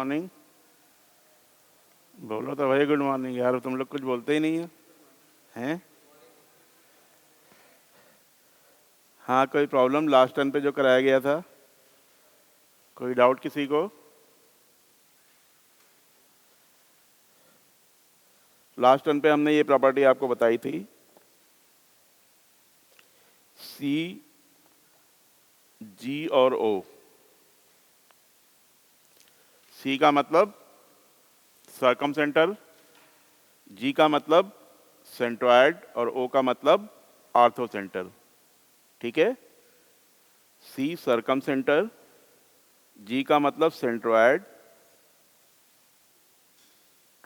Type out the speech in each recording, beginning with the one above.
Morning. बोलो तो भाई गुड मॉर्निंग यार, तुम लोग कुछ बोलते ही नहीं है हैं। हाँ, कोई प्रॉब्लम लास्ट टर्न पे जो कराया गया था? कोई डाउट किसी को? लास्ट टर्न पे हमने ये प्रॉपर्टी आपको बताई थी, सी जी और ओ। सी का मतलब सर्कम सेंटर, जी का मतलब सेंट्रॉयड और ओ का मतलब आर्थो सेंटर। ठीक है, सी सर्कम सेंटर, जी का मतलब सेंट्रॉयड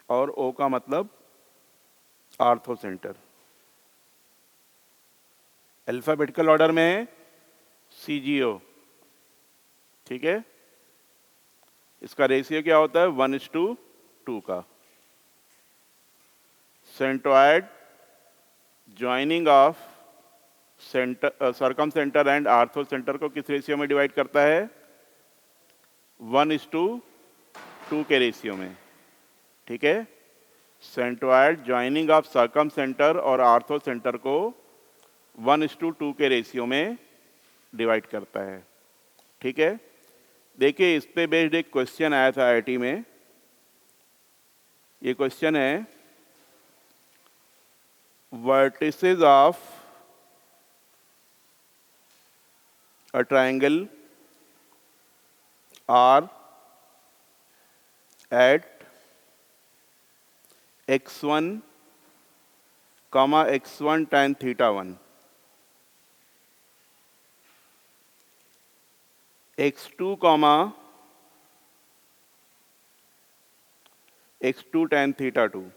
और ओ का मतलब आर्थो सेंटर। अल्फाबेटिकल ऑर्डर में है सी जी ओ। ठीक है, इसका रेशियो क्या होता है? 1:2 का। Centroid joining of centre circum centre and ortho centre को किस रेशियो में डिवाइड करता है? 1:2 के रेशियो में। ठीक है, centroid joining of circum centre और आर्थो सेंटर को 1:2 के रेशियो में डिवाइड करता है। ठीक है, देखिए इस पे बेस्ड एक क्वेश्चन आया था आईआईटी में। ये क्वेश्चन है, vertices of a triangle are at x1 comma x1 tan theta 1, x2 comma x2 tan theta 2,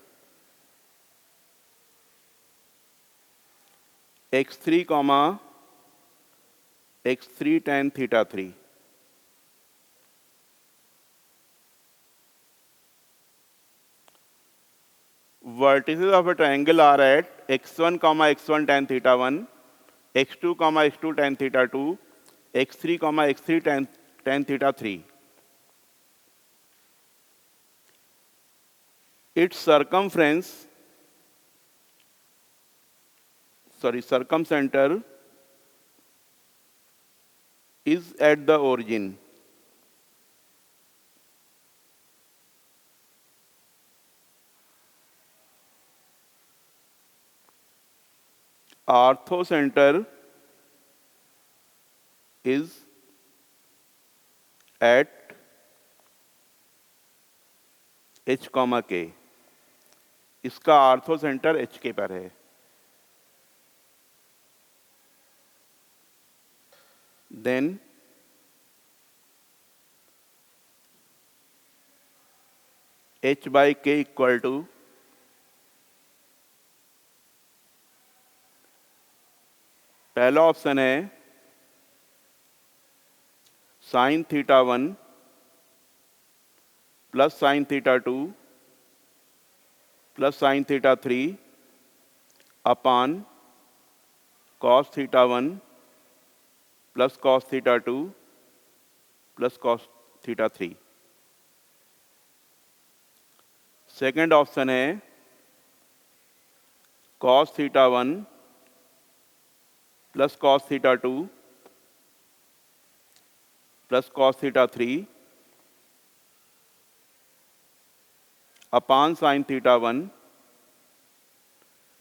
x3 comma x3 tan theta 3, vertices of a triangle are at x1 comma x1 tan theta 1, x2 comma x2 tan theta 2, x3 comma x3 tan theta 3. Its circumcenter is at the origin. Orthocenter is at h, k. इसका orthocentre H K पर है। Then h by K equal to पहला option है sine theta 1 plus sine theta 2 plus sine theta 3 upon cos theta 1 plus cos theta 2 plus cos theta 3। Second option है cos theta 1 plus cos theta 2 plus cos theta 3 upon sine theta 1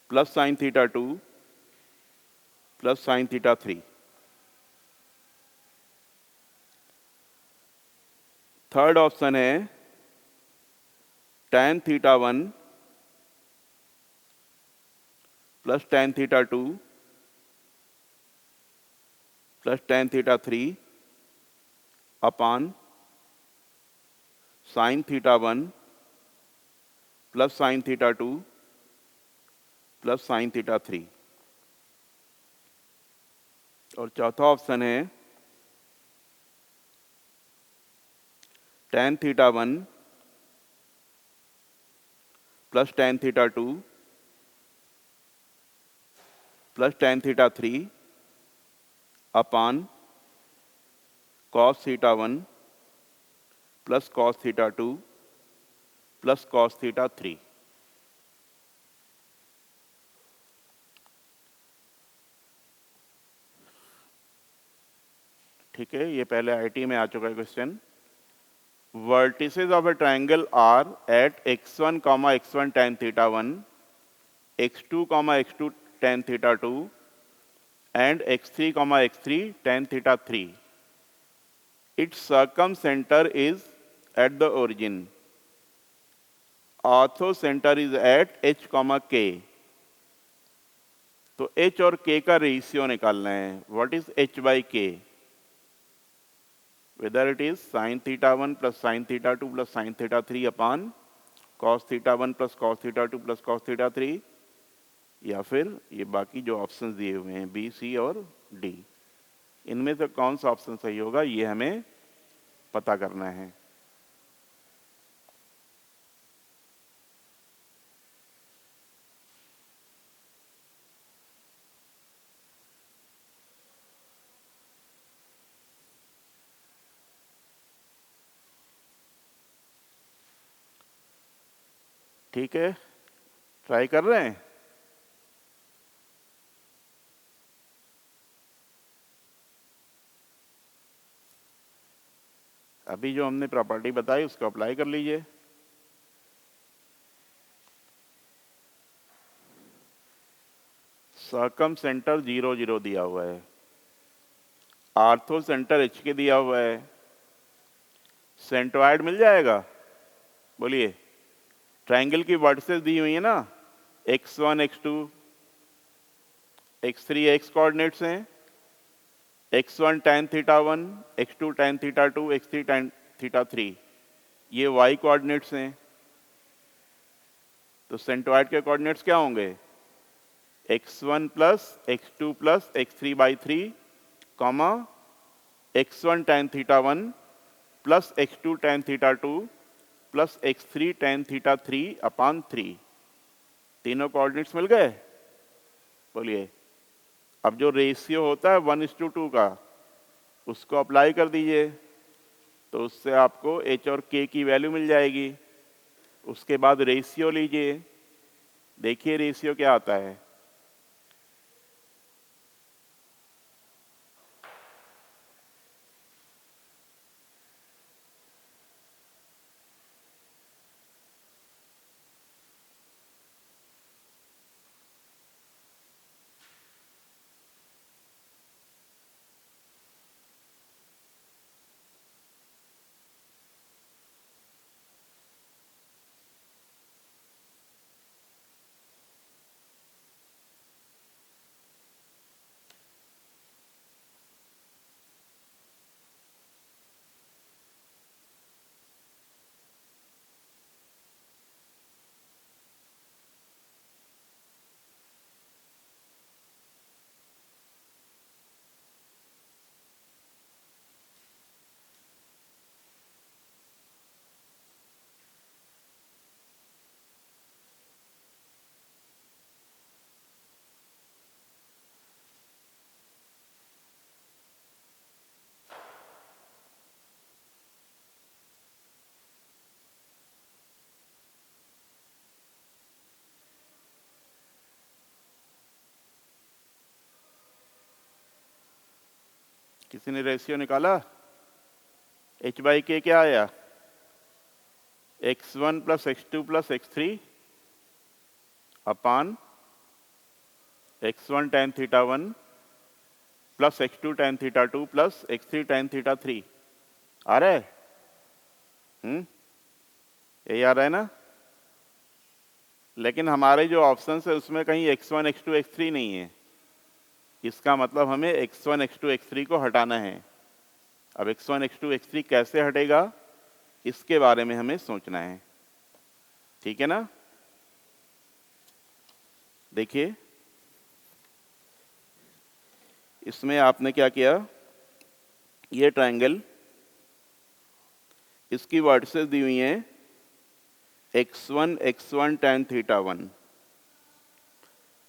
plus sine theta 2 plus sine theta 3। Third option है tan theta 1 plus tan theta 2 plus tan theta 3 upon sine theta 1 plus sine theta 2 plus sine theta 3। और चौथा option है tan theta 1 plus tan theta 2 plus tan theta 3 upon cos theta 1 plus cos theta 2 plus cos theta 3। ठीक है, ये पहले IT में आ चुका है question. Vertices of a triangle are at x1, x1 tan theta 1, x2, x2 tan theta 2 and x3, x3 tan theta 3. Its circumcenter is at the origin. Orthocenter is at h, k. तो h और k का ratio निकालना है। What is h by k? whether it is sin theta 1 plus sin theta 2 plus sin theta 3 upon cos theta 1 plus cos theta 2 plus cos theta 3, या फिर ये बाकी जो ऑप्शंस दिए हुए हैं बी, सी और डी, इनमें से कौन सा ऑप्शन सही होगा ये हमें पता करना है। ठीक है, ट्राई कर रहे हैं। अभी जो हमने प्रॉपर्टी बताई उसको अप्लाई कर लीजिए। सर्कम सेंटर 0, 0 दिया हुआ है, आर्थो सेंटर एच के दिया हुआ है, सेंट्रॉइड मिल जाएगा? बोलिए। ट्रायंगल की वर्टिसेस दी हुई है ना, x1, x2, x3 x coordinates हैं, x1 tan theta 1, x2 tan theta 2, x3 tan theta 3, ये y कोऑर्डिनेट्स हैं। तो सेंट्रॉइड के कोऑर्डिनेट्स क्या होंगे? x1 plus x2 plus x3 by 3, comma x1 tan theta 1 plus x2 tan theta 2 plus x3 tan theta 3 upon 3। तीनों coordinates मिल गए? बोलिए। अब जो रेशियो होता है 1:2 का, उसको अप्लाई कर दीजिए, तो उससे आपको h और k की वैल्यू मिल जाएगी। उसके बाद रेशियो लीजिए, देखिए रेशियो क्या आता है। किसी ने रेशियो निकाला? h बाई के क्या आया? x1 plus x2 plus x3 अपान x1 tan theta 1 plus x2 tan theta 2 plus x3 tan theta 3। आ रहा है? यही आ रहा है ना? लेकिन हमारे जो ऑप्शंस है उसमें कहीं x1, x2, x3 नहीं है। इसका मतलब हमें x1, x2, x3 को हटाना है। अब x1, x2, x3 कैसे हटेगा, इसके बारे में हमें सोचना है। ठीक है ना? देखिए, इसमें आपने क्या किया, ये ट्रायंगल, इसकी वर्टिसेस दी हुई हैं x1, x1 tan theta 1,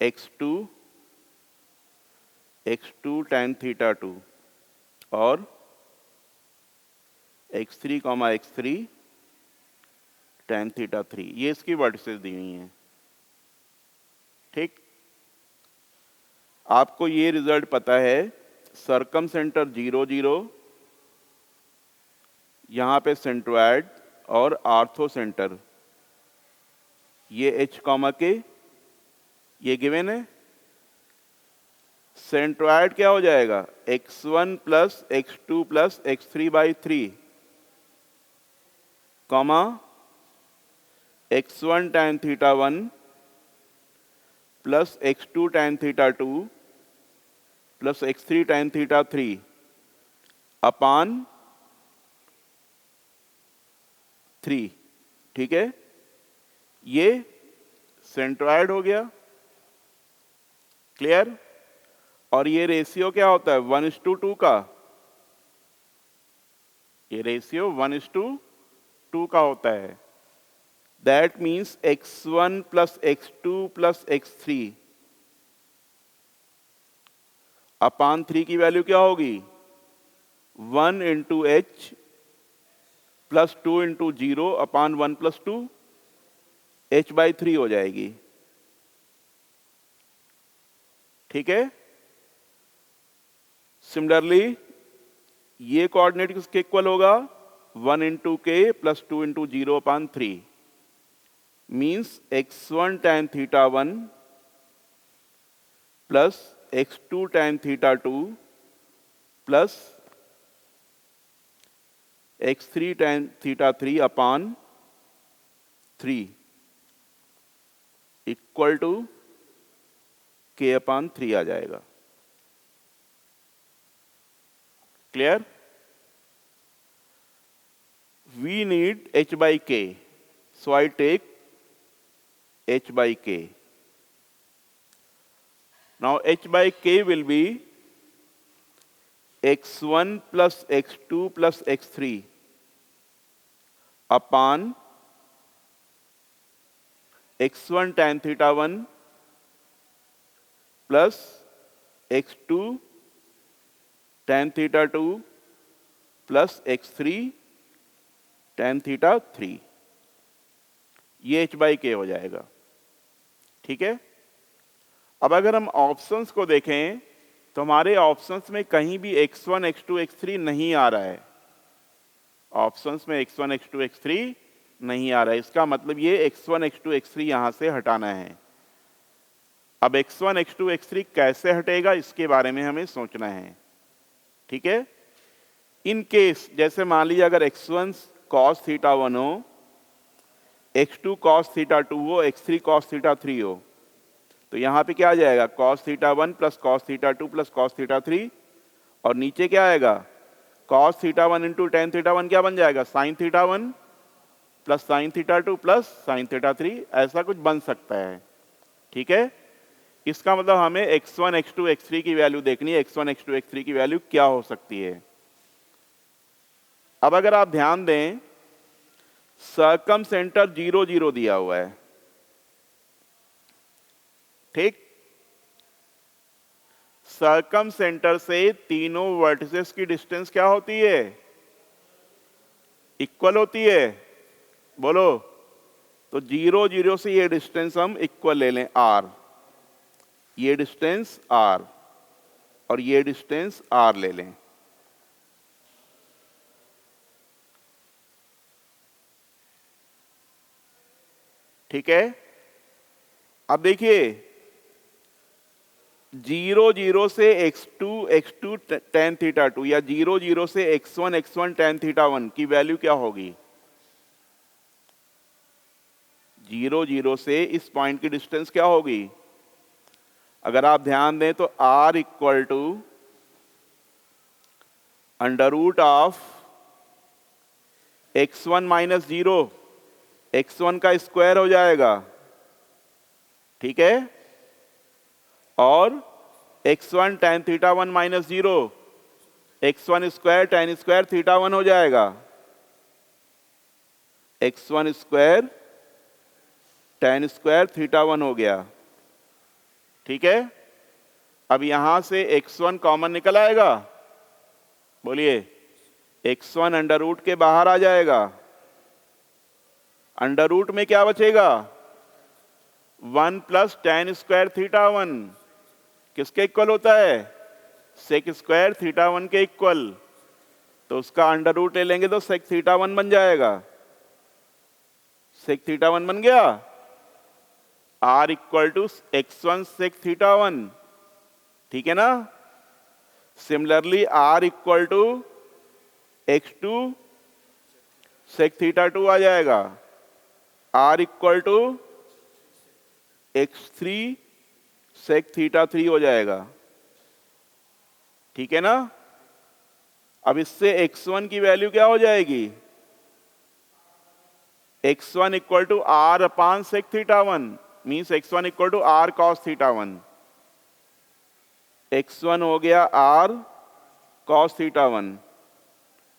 x2, x2 tan theta 2 और x3 comma x3 tan theta 3, ये इसकी वर्टिसेस दी हुई हैं। ठीक, आपको ये रिजल्ट पता है, सरकम सेंटर 0 0, यहां पे सेंट्रोइड और आर्थो सेंटर ये h कॉमा के, ये गिवन है। सेंट्रोइड क्या हो जाएगा, x1 plus x2 plus x3 by 3 comma x1 tan theta 1 plus x2 tan theta 2 plus x3 tan theta 3 upon 3। ठीक है, ये सेंट्रोइड हो गया। क्लियर? और ये रेशियो क्या होता है, 1:2 का। ये रेशियो 1:2 का होता है। That means x1 plus x2 plus x3 अपान 3 की वैल्यू क्या होगी, 1 into h plus 2 into 0 upon 1 plus 2 h by 3 हो जाएगी। ठीक है, सिमिलरली ये कोऑर्डिनेट किसके इक्वल होगा, 1 into k plus 2 into 0 upon 3 means x1 tan theta 1 plus x2 tan theta 2 plus x3 tan theta 3 upon 3 equal to k upon 3 आ जाएगा। Clear? We need h by k, so I take h by k. Now h by k will be x1 plus x2 plus x3 upon x1 tan theta 1 plus x2 tan theta 2 plus x3 tan theta 3, ये h by k हो जाएगा। ठीक है, अब अगर हम options को देखें तो हमारे ऑप्शंस में कहीं भी x1 x2 x3 नहीं आ रहा है। ऑप्शंस में x1 x2 x3 नहीं आ रहा है, इसका मतलब ये x1 x2 x3 यहां से हटाना है। अब x1 x2 x3 कैसे हटेगा इसके बारे में हमें सोचना है। ठीक है, इन केस जैसे मान लीजिए अगर x1 cos थीटा 1 हो, x2 cos थीटा 2 हो, x3 cos थीटा 3 हो, तो यहां पे क्या आ जाएगा, cos theta 1 plus cos theta 2 plus cos theta 3, और नीचे क्या आएगा, cos theta 1 into tan theta 1 क्या बन जाएगा, sin theta 1 plus sin theta 2 plus sin theta 3, ऐसा कुछ बन सकता है। ठीक है, इसका मतलब हमें x1 x2 x3 की वैल्यू देखनी है, x1 x2 x3 की वैल्यू क्या हो सकती है। अब अगर आप ध्यान दें, सर्कम सेंटर 0 0 दिया हुआ है। ठीक, सर्कम सेंटर से तीनों वर्टिसेस की डिस्टेंस क्या होती है, इक्वल होती है। बोलो, तो 0 0 से ये डिस्टेंस हम इक्वल ले लें r, ये डिस्टेंस r और ये डिस्टेंस r ले लें। ठीक है, अब देखिए 0 0 से x2 tan थीटा 2 या 0 0 से x1 tan थीटा 1 की वैल्यू क्या होगी, 0 0 से इस पॉइंट की डिस्टेंस क्या होगी। अगर आप ध्यान दें तो r equal to under root of x1 minus 0, x1 का स्क्वायर हो जाएगा। ठीक है, और x1 tan theta 1 minus 0, x1 square tan square theta 1 हो जाएगा। x1 square tan square theta 1 हो गया। ठीक है, अब यहां से x1 कॉमन निकल आएगा, बोलिए x1 अंडर रूट के बाहर आ जाएगा, अंडर रूट में क्या बचेगा 1 प्लस टेन स्क्वायर थीटा 1 किसके इक्वल होता है सेक स्क्वायर थीटा 1 के इक्वल, तो उसका अंडर रूट ले लेंगे तो सेक थीटा 1 बन जाएगा, सेक थीटा 1 बन गया, r equal to x1 sec theta 1, ठीक है ना। Similarly r equal to x2 sec theta 2 आ जाएगा, r equal to x3 sec theta 3 हो जाएगा, ठीक है ना। अब इससे x1 की वैल्यू क्या हो जाएगी x1 equal to r upon sec theta 1 means x1 equal to r cos theta 1, x1 हो गया r कॉस थीटा 1,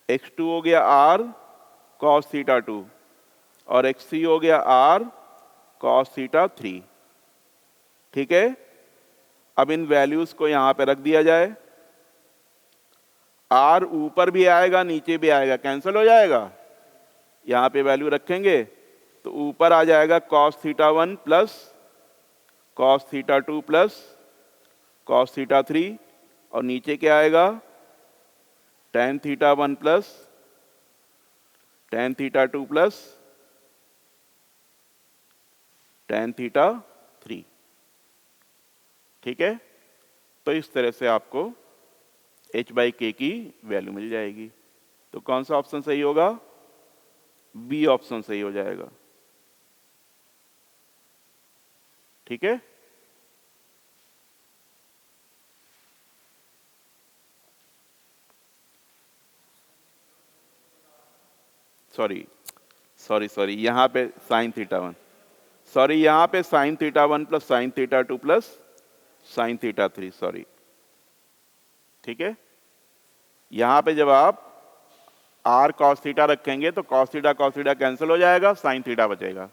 x2 हो गया r कॉस थीटा 2 और x3 हो गया r कॉस थीटा 3, ठीक है। अब इन वैल्यूज को यहां पे रख दिया जाए, r ऊपर भी आएगा नीचे भी आएगा, कैंसिल हो जाएगा, यहां पे वैल्यू रखेंगे तो ऊपर आ जाएगा cos theta 1 plus cos theta 2 plus cos theta 3 और नीचे क्या आएगा tan theta 1 plus tan theta 2 plus tan theta 3, ठीक है। तो इस तरह से आपको h बाई के की वैल्यू मिल जाएगी। तो कौन सा ऑप्शन सही होगा, बी ऑप्शन सही हो जाएगा, ठीक है। सॉरी यहां पे साइन थीटा 1, सॉरी यहां पे sign theta 1 plus sine theta 2 plus sine theta 3, sorry, ठीक है। यहां पे जब आप r cos थीटा रखेंगे तो cos थीटा कैंसिल हो जाएगा, साइन थीटा बचेगा,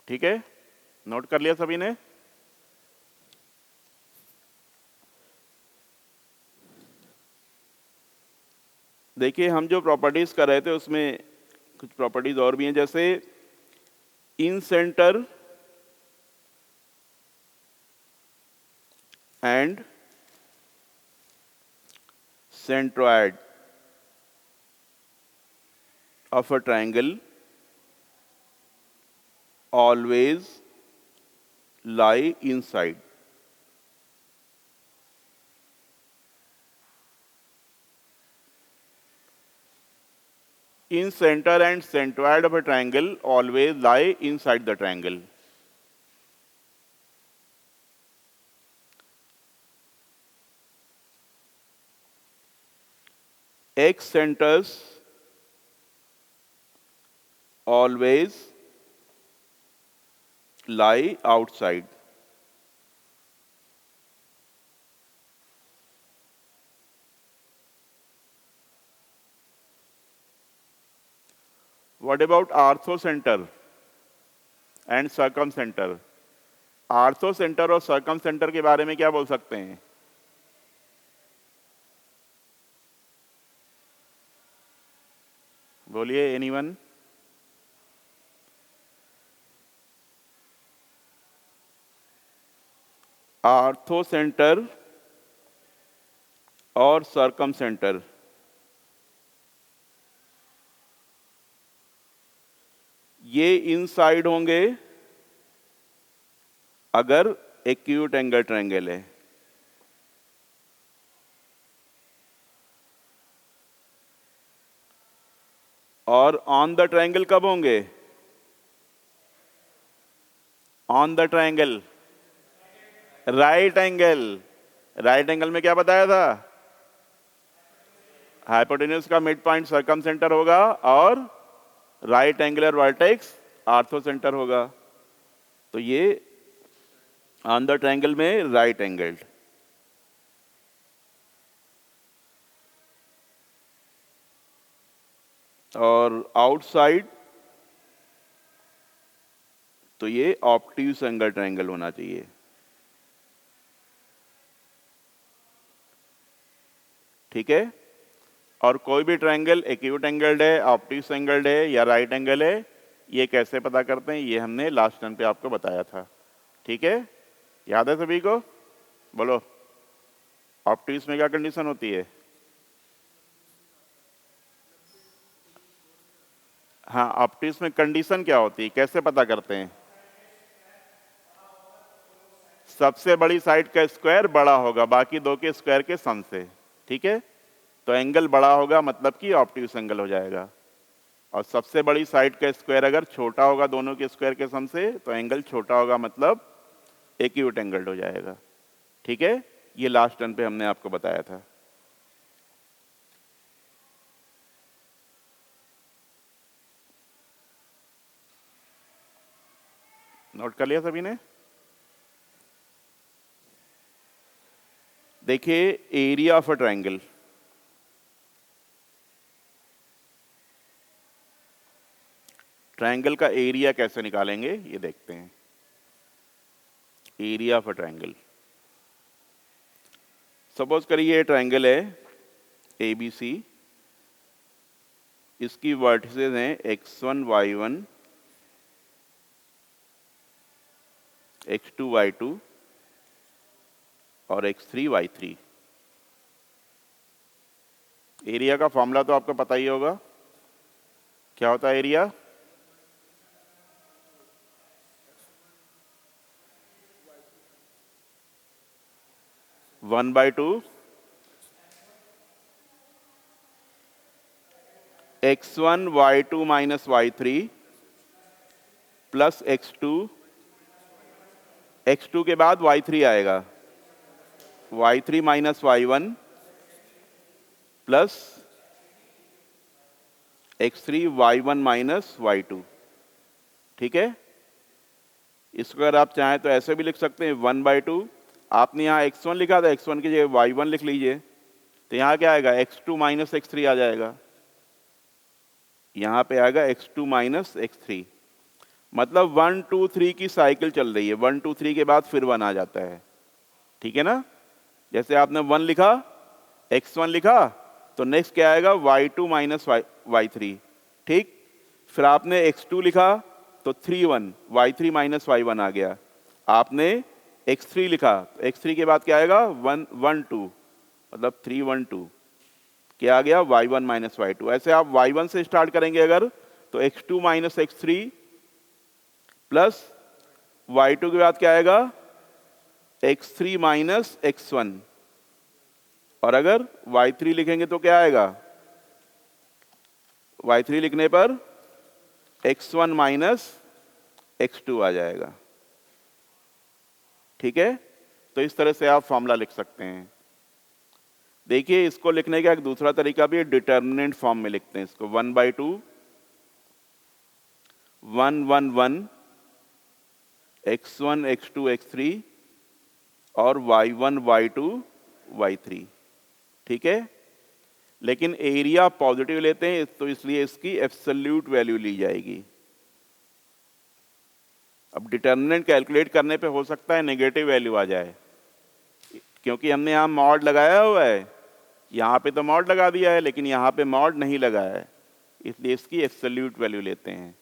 ठीक है। नोट कर लिया सभी ने। देखिए हम जो प्रॉपर्टीज कर रहे थे उसमें कुछ प्रॉपर्टीज और भी हैं, जैसे incentre and centroid of a triangle always lie inside. In center and centroid of a triangle always lie inside the triangle. X centers always lie outside. What about orthocenter and circumcenter? ऑर्थोसेंटर और सर्कमसेंटर के बारे में क्या बोल सकते हैं? बोलिए anyone? ऑर्थोसेंटर और सर्कमसेंटर ये इनसाइड होंगे अगर एक्यूट एंगल ट्रायंगल है, और ऑन द ट्रायंगल कब होंगे? On the triangle right angle. Right angle में क्या बताया था? हाइपोटेन्यूज का मिड पॉइंट सर्कम सेंटर होगा और right angular vertex ortho centre होगा। तो ये ऑन द ट्रायंगल में राइट एंगल्ड। और आउटसाइड तो ये ऑब्ट्यूज एंगल ट्रायंगल होना चाहिए। ठीक है। और कोई भी ट्रायंगल एक्यूट एंगल्ड है, ऑब्ट्यूज एंगल्ड है या राइट एंगल है, ये कैसे पता करते हैं, ये हमने लास्ट टर्म पे आपको बताया था। ठीक है, याद है सभी को? बोलो, ऑब्ट्यूज में क्या कंडीशन होती है? हाँ, ऑब्ट्यूज में कंडीशन क्या होती है, कैसे पता करते हैं? सबसे बड़ी साइड का स्क्वायर बड़ा होगा बाकी दो के स्क्वायर के सम से। ठीक है, तो एंगल बड़ा होगा मतलब कि ऑब्ट्यूज एंगल हो जाएगा। और सबसे बड़ी साइड का स्क्वायर अगर छोटा होगा दोनों के स्क्वायर के सम से, तो एंगल छोटा होगा मतलब एक्यूट एंगल्ड हो जाएगा। ठीक है, ये लास्ट टर्म पे हमने आपको बताया था। नोट कर लिया सभी ने? देखिए, area of a triangle, triangle का एरिया कैसे निकालेंगे ये देखते हैं। Area of a triangle, suppose करिए ट्रायंगल है ABC, इसकी वर्टिसेस हैं x1 y1 x2 y2 और x3 y3। एरिया का फॉर्मूला तो आपको पता ही होगा, क्या होता है area? One by two x1 y2 minus y3 plus x2, x2 के बाद y3 आएगा, y3 minus y1 plus x3 y1 minus y2। ठीक है, इसको अगर आप चाहें तो ऐसे भी लिख सकते हैं 1/2। आपने यहाँ x1 लिखा था, x1 की जगह y1 लिख लीजिए, तो यहाँ क्या आएगा? x2 माइनस x3 आ जाएगा, यहाँ पे आएगा x2 माइनस x3। मतलब 1 2 3 की साइकिल चल रही है, 1 2 3 के बाद फिर 1 आ जाता है। ठीक है ना? जैसे आपने 1 लिखा, x1 लिखा, तो नेक्स्ट क्या आएगा? y2 minus y3। ठीक, फिर आपने x2 लिखा तो 3 1 y3 माइनस y1 आ गया। आपने x3 लिखा तो x3 के बाद क्या आएगा? 1 1 2, मतलब 3 1 2, क्या आ गया? y1 minus y2। ऐसे आप y1 से स्टार्ट करेंगे अगर, तो x2 minus x3 plus y2 के बाद क्या आएगा? x3 minus x1। और अगर y3 लिखेंगे तो क्या आएगा? y3 लिखने पर x1 माइनस x2 आ जाएगा। ठीक है, तो इस तरह से आप फॉर्मूला लिख सकते हैं। देखिए, इसको लिखने का एक दूसरा तरीका भी है, डिटर्मिनेंट फॉर्म में लिखते हैं इसको। 1/2 1 1 1 x1 x2 x3 और y1 y2 y3। ठीक है, लेकिन एरिया पॉजिटिव लेते हैं तो इसलिए इसकी एब्सोल्यूट वैल्यू ली जाएगी। अब डिटर्मिनेंट कैलकुलेट करने पे हो सकता है नेगेटिव वैल्यू आ जाए, क्योंकि हमने यहाँ मॉड लगाया हुआ है। यहाँ पे तो मॉड लगा दिया है, लेकिन यहाँ पे मॉड नहीं लगाया है, इसलिए इसकी एब्सोल्यूट वैल्यू लेते हैं।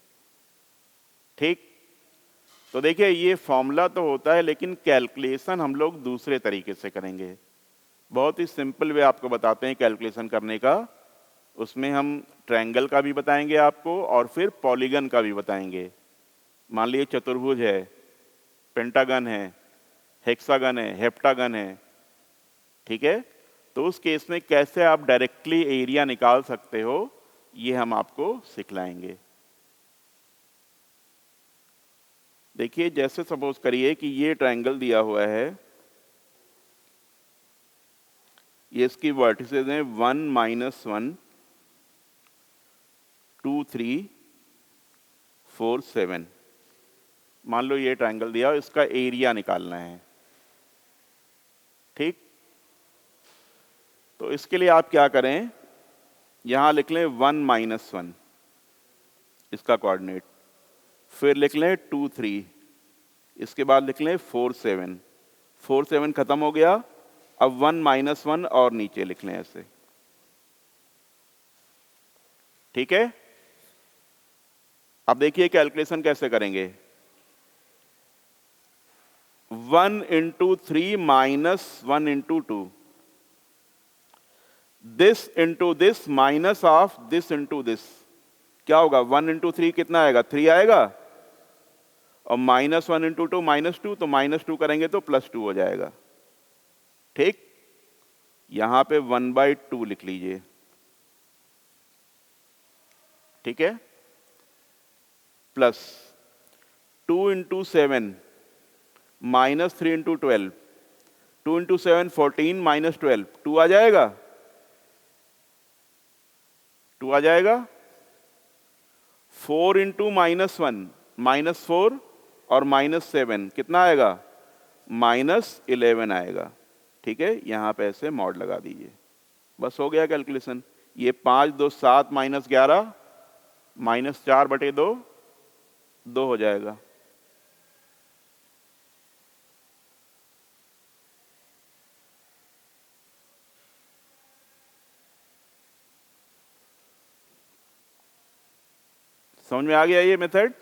ठीक, तो देखिए, ये फॉर्मूला तो होता है, लेकिन कैलकुलेशन हम लोग दूसरे तरीके से करेंगे। बहुत ही सिंपल वे आपको बताते हैं कैलकुलेशन करने का। उसमें हम ट्रायंगल का भी बताएंगे आपको और फिर पॉलीगन का भी बताएंगे। मान लीजिए चतुर्भुज है, पेंटागन है, हेक्सागन है, हेप्टागन है। ठीक है, तो उस केस में कैसे आप डायरेक्टली एरिया निकाल सकते हो, ये हम आपको सिखलाएंगे। देखिए, जैसे सपोज करिए कि ये ट्रायंगल दिया हुआ है ये इसकी वर्टिसेस हैं 1 -1 2 3 4 7। मान लो ये ट्रायंगल दिया और इसका एरिया निकालना है, ठीक। तो इसके लिए आप क्या करें, यहां लिख लें 1 -1 इसका कोऑर्डिनेट, फिर लिख लें 2 3, इसके बाद लिख लें 4 7। 4 7 खत्म हो गया, अब 1 -1 और नीचे लिख लें ऐसे, ठीक है। अब देखिए कैलकुलेशन कैसे करेंगे। 1 × 3 - 1 × 2, this into this minus of this into this, क्या होगा 1 × 3 कितना आएगा 3 आएगा, और -1 × 2 -2, तो -2 करेंगे तो +2 हो जाएगा, ठीक। यहां पे 1/2 लिख लीजिए, ठीक है, प्लस 2 × 7 -3 × 12, 2 × 7 14 -12, 2 आ जाएगा, 2 आ जाएगा। 4 × -1 -4 और -7 कितना आएगा, -11 आएगा, ठीक है। यहां पे ऐसे मॉड लगा दीजिए, बस हो गया कैलकुलेशन। ये 5 2 7 -11 -4/2 2 हो जाएगा। समझ में आ गया ये मेथड?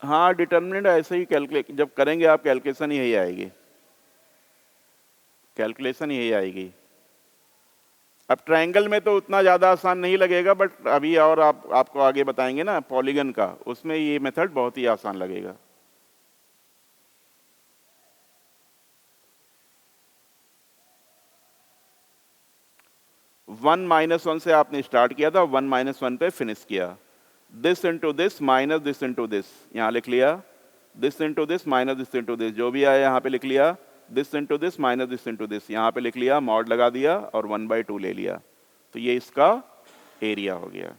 हाँ, डिटर्मिनेंट ऐसे ही कैलकुलेट जब करेंगे आप, कैलकुलेशन यही आएगी, कैलकुलेशन यही आएगी। अब ट्रायंगल में तो उतना ज़्यादा आसान नहीं लगेगा, बट अभी और आपको आगे बताएंगे ना पॉलीगन का, उसमें ये मेथड बहुत ही आसान लगेगा। वन -1 से आपने स्टार्ट किया था, 1 -1 पे फिनिश किया। This into this minus this into this, यहां लिख लिया। This into this minus this into this, जो भी आया यहां पे लिख लिया। This into this minus this into this, यहां पे लिख लिया, मॉड लगा दिया और 1/2 ले लिया, तो ये इसका एरिया हो गया,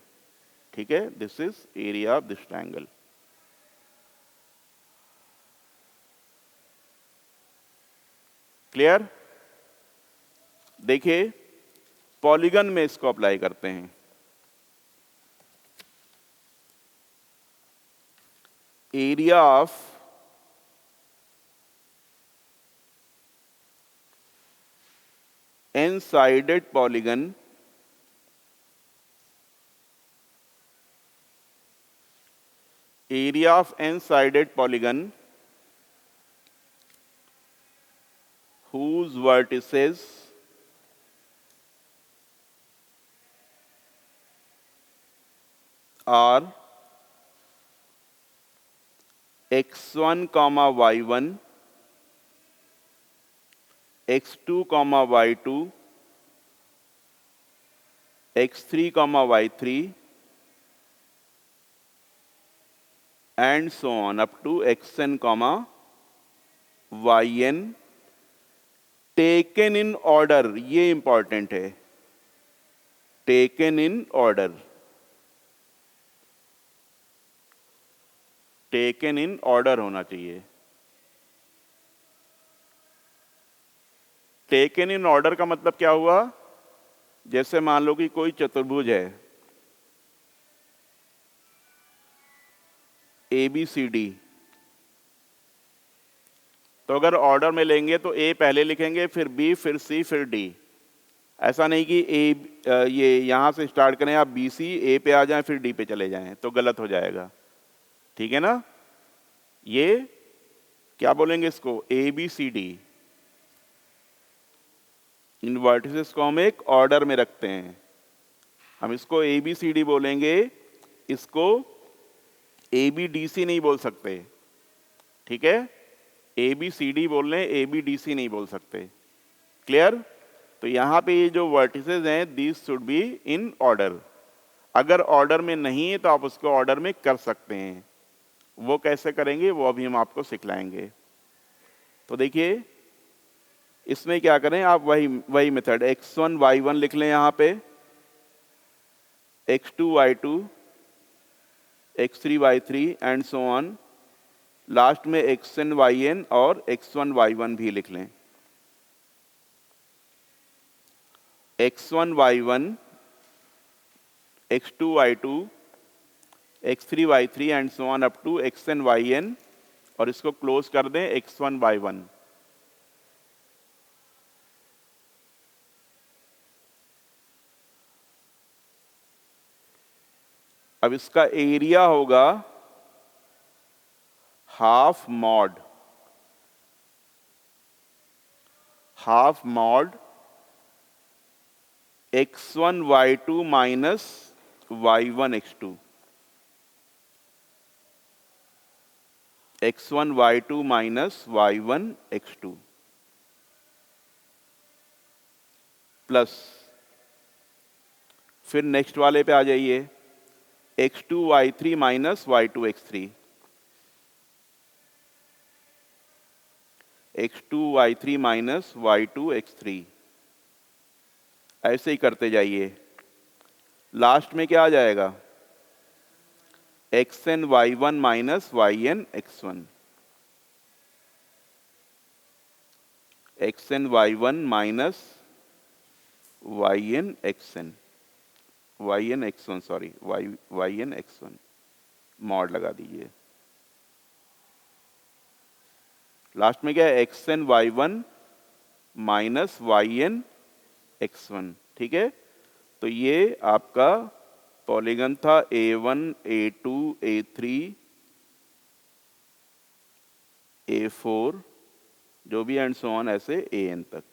ठीक है। This is area of this triangle. Clear? देखिए पॉलीगन में इसको अप्लाई करते हैं। Area of n-sided polygon whose vertices are x1, y1, x2, y2, x3, y3, and so on up to xn, yn, taken in order, ये important है, taken in order, taken in order होना चाहिए। Taken in order का मतलब क्या हुआ, जैसे मान लो कि कोई चतुर्भुज है ABCD, तो अगर ऑर्डर में लेंगे तो A पहले लिखेंगे, फिर B, फिर C, फिर D। ऐसा नहीं कि ये यहां से स्टार्ट करें आप BC, A पे आ जाएं फिर D पे चले जाएं, तो गलत हो जाएगा, ठीक है ना। ये क्या बोलेंगे इसको, ABCD। इन वर्टिसेस को हम एक ऑर्डर में रखते हैं, हम इसको ABCD बोलेंगे, इसको ABDC नहीं बोल सकते, ठीक है। ABCD बोल लें, ABDC नहीं बोल सकते। क्लियर? तो यहां पे ये जो वर्टिसेस हैं, these should be in order. अगर ऑर्डर में नहीं है तो आप उसको ऑर्डर में कर सकते हैं, वो कैसे करेंगे वो अभी हम आपको सिखलाएंगे। तो देखिए इसमें क्या करें आप, वही मेथड x1 y1 लिख लें यहाँ पे, x2 y2, x3 y3 and so on, last में xn yn और x1 y1 भी लिख लें। x1 y1, x2 y2, x3 y3 and so on up to xn yn, और इसको क्लोज कर दें x1 y1। अब इसका एरिया होगा half mod x1 y2 minus y1 x2, x1 y2 minus y1 x2 plus, फिर नेक्स्ट वाले पे आ जाइए, x2 y3 minus y2 x3, x2 y3 minus y2 x3, ऐसे ही करते जाइए। लास्ट में क्या आ जाएगा, xn y1 minus yn x1, xn y1 minus yn xn, yn x1 sorry yn x1 mod लगा दीजिए। लास्ट में क्या है, xn y1 minus yn x1, ठीक है। तो ये आपका पॉलीगन था A1 A2 A3 A4 जो भी एंड सो ऑन ऐसे AN तक,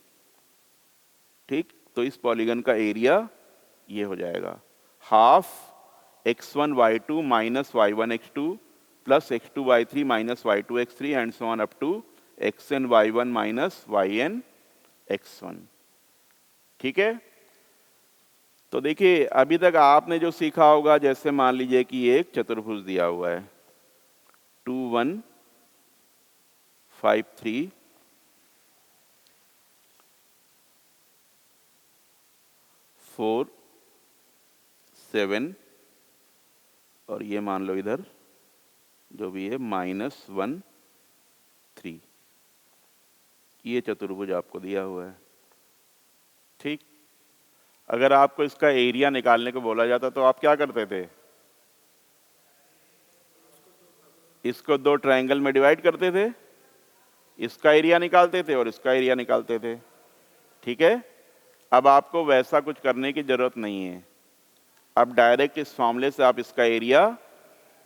ठीक। तो इस पॉलीगन का एरिया ये हो जाएगा half x1 y2 minus y1 x2 plus x2 y3 minus y2 x3 and so on up to xn y1 minus yn x1, ठीक है। तो देखिए अभी तक आपने जो सीखा होगा, जैसे मान लीजिए कि एक चतुर्भुज दिया हुआ है 2 1 5 3 4 7 और ये मान लो इधर जो भी है -1 3, ये चतुर्भुज आपको दिया हुआ है, ठीक। अगर आपको इसका एरिया निकालने को बोला जाता तो आप क्या करते थे, इसको दो ट्रायंगल में डिवाइड करते थे, इसका एरिया निकालते थे और इसका एरिया निकालते थे, ठीक है। अब आपको वैसा कुछ करने की जरूरत नहीं है, अब डायरेक्ट इस फॉर्मूले से आप इसका एरिया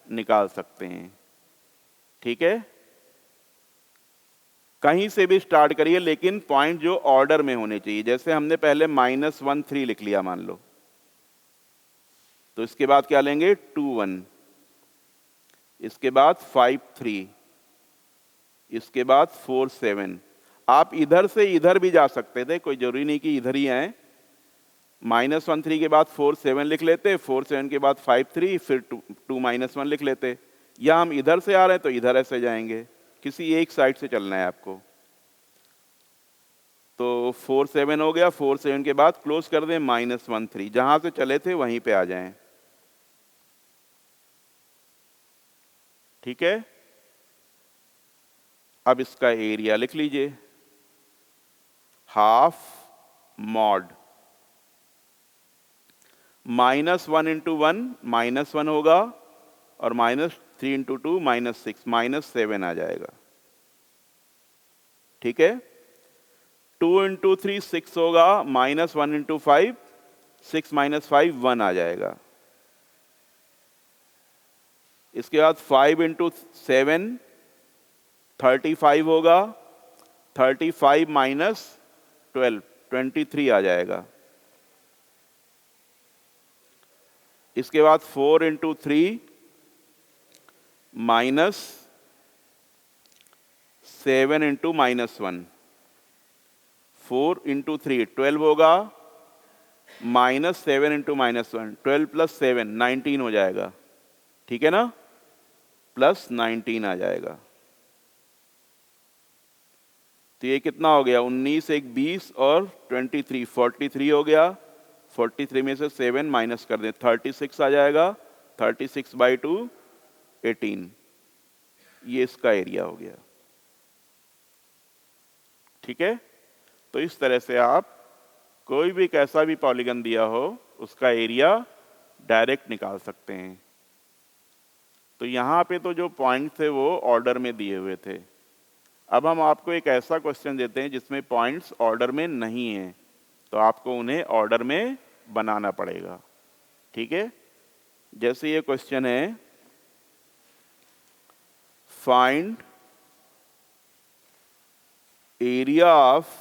निकाल सकते हैं, ठीक है। कहीं से भी स्टार्ट करिए, लेकिन पॉइंट जो ऑर्डर में होने चाहिए। जैसे हमने पहले -1 3 लिख लिया मान लो, तो इसके बाद क्या लेंगे 2 1, इसके बाद 5 3, इसके बाद 4 7। आप इधर से इधर भी जा सकते थे, कोई जरूरी नहीं कि इधर ही आए। -1 3 के बाद 4 7 लिख लेते, 4 7 के बाद 5 3, फिर 2 -1 लिख लेते। या हम इधर से आ रहे हैं तो इधर ऐसे जाएंगे, किसी एक साइड से चलना है आपको। तो 4 7 हो गया, 4 7 के बाद क्लोज कर दें -1 3, जहां से चले थे वहीं पे आ जाएं, ठीक है। अब इसका एरिया लिख लीजिए, हाफ मॉड -1 इंटू 1 -1 होगा, और -3 इंटू 2 -6, -7 आ जाएगा, ठीक है। 2 इंटू 3 6 होगा, -1 इंटू 5 6 -5 1 आ जाएगा। इसके बाद 5 इंटू 7 35 होगा, 35 माइनस 12 23 आ जाएगा। इसके बाद 4 इंटू 3 -7 इंटू -1, 4 इंटू 3 12 होगा, -7 इंटू -1 12 प्लस 7 19 हो जाएगा, ठीक है ना, प्लस 19 आ जाएगा। तो ये कितना हो गया, 19 एक 20 और 23, 43 हो गया। 43 में से 7 माइनस कर दें, 36 आ जाएगा। 36/2 18, ये इसका एरिया हो गया। ठीक है, तो इस तरह से आप कोई भी कैसा भी पॉलीगन दिया हो उसका एरिया डायरेक्ट निकाल सकते हैं। तो यहाँ पे तो जो पॉइंट थे वो ऑर्डर में दिए हुए थे। अब हम आपको एक ऐसा क्वेश्चन देते हैं जिसमें पॉइंट्स ऑर्डर में नहीं हैं, तो आपको उन्हें ऑर्डर में बनाना पड़ेगा। ठीक है, जैसे ये क्वेश्चन है, find area of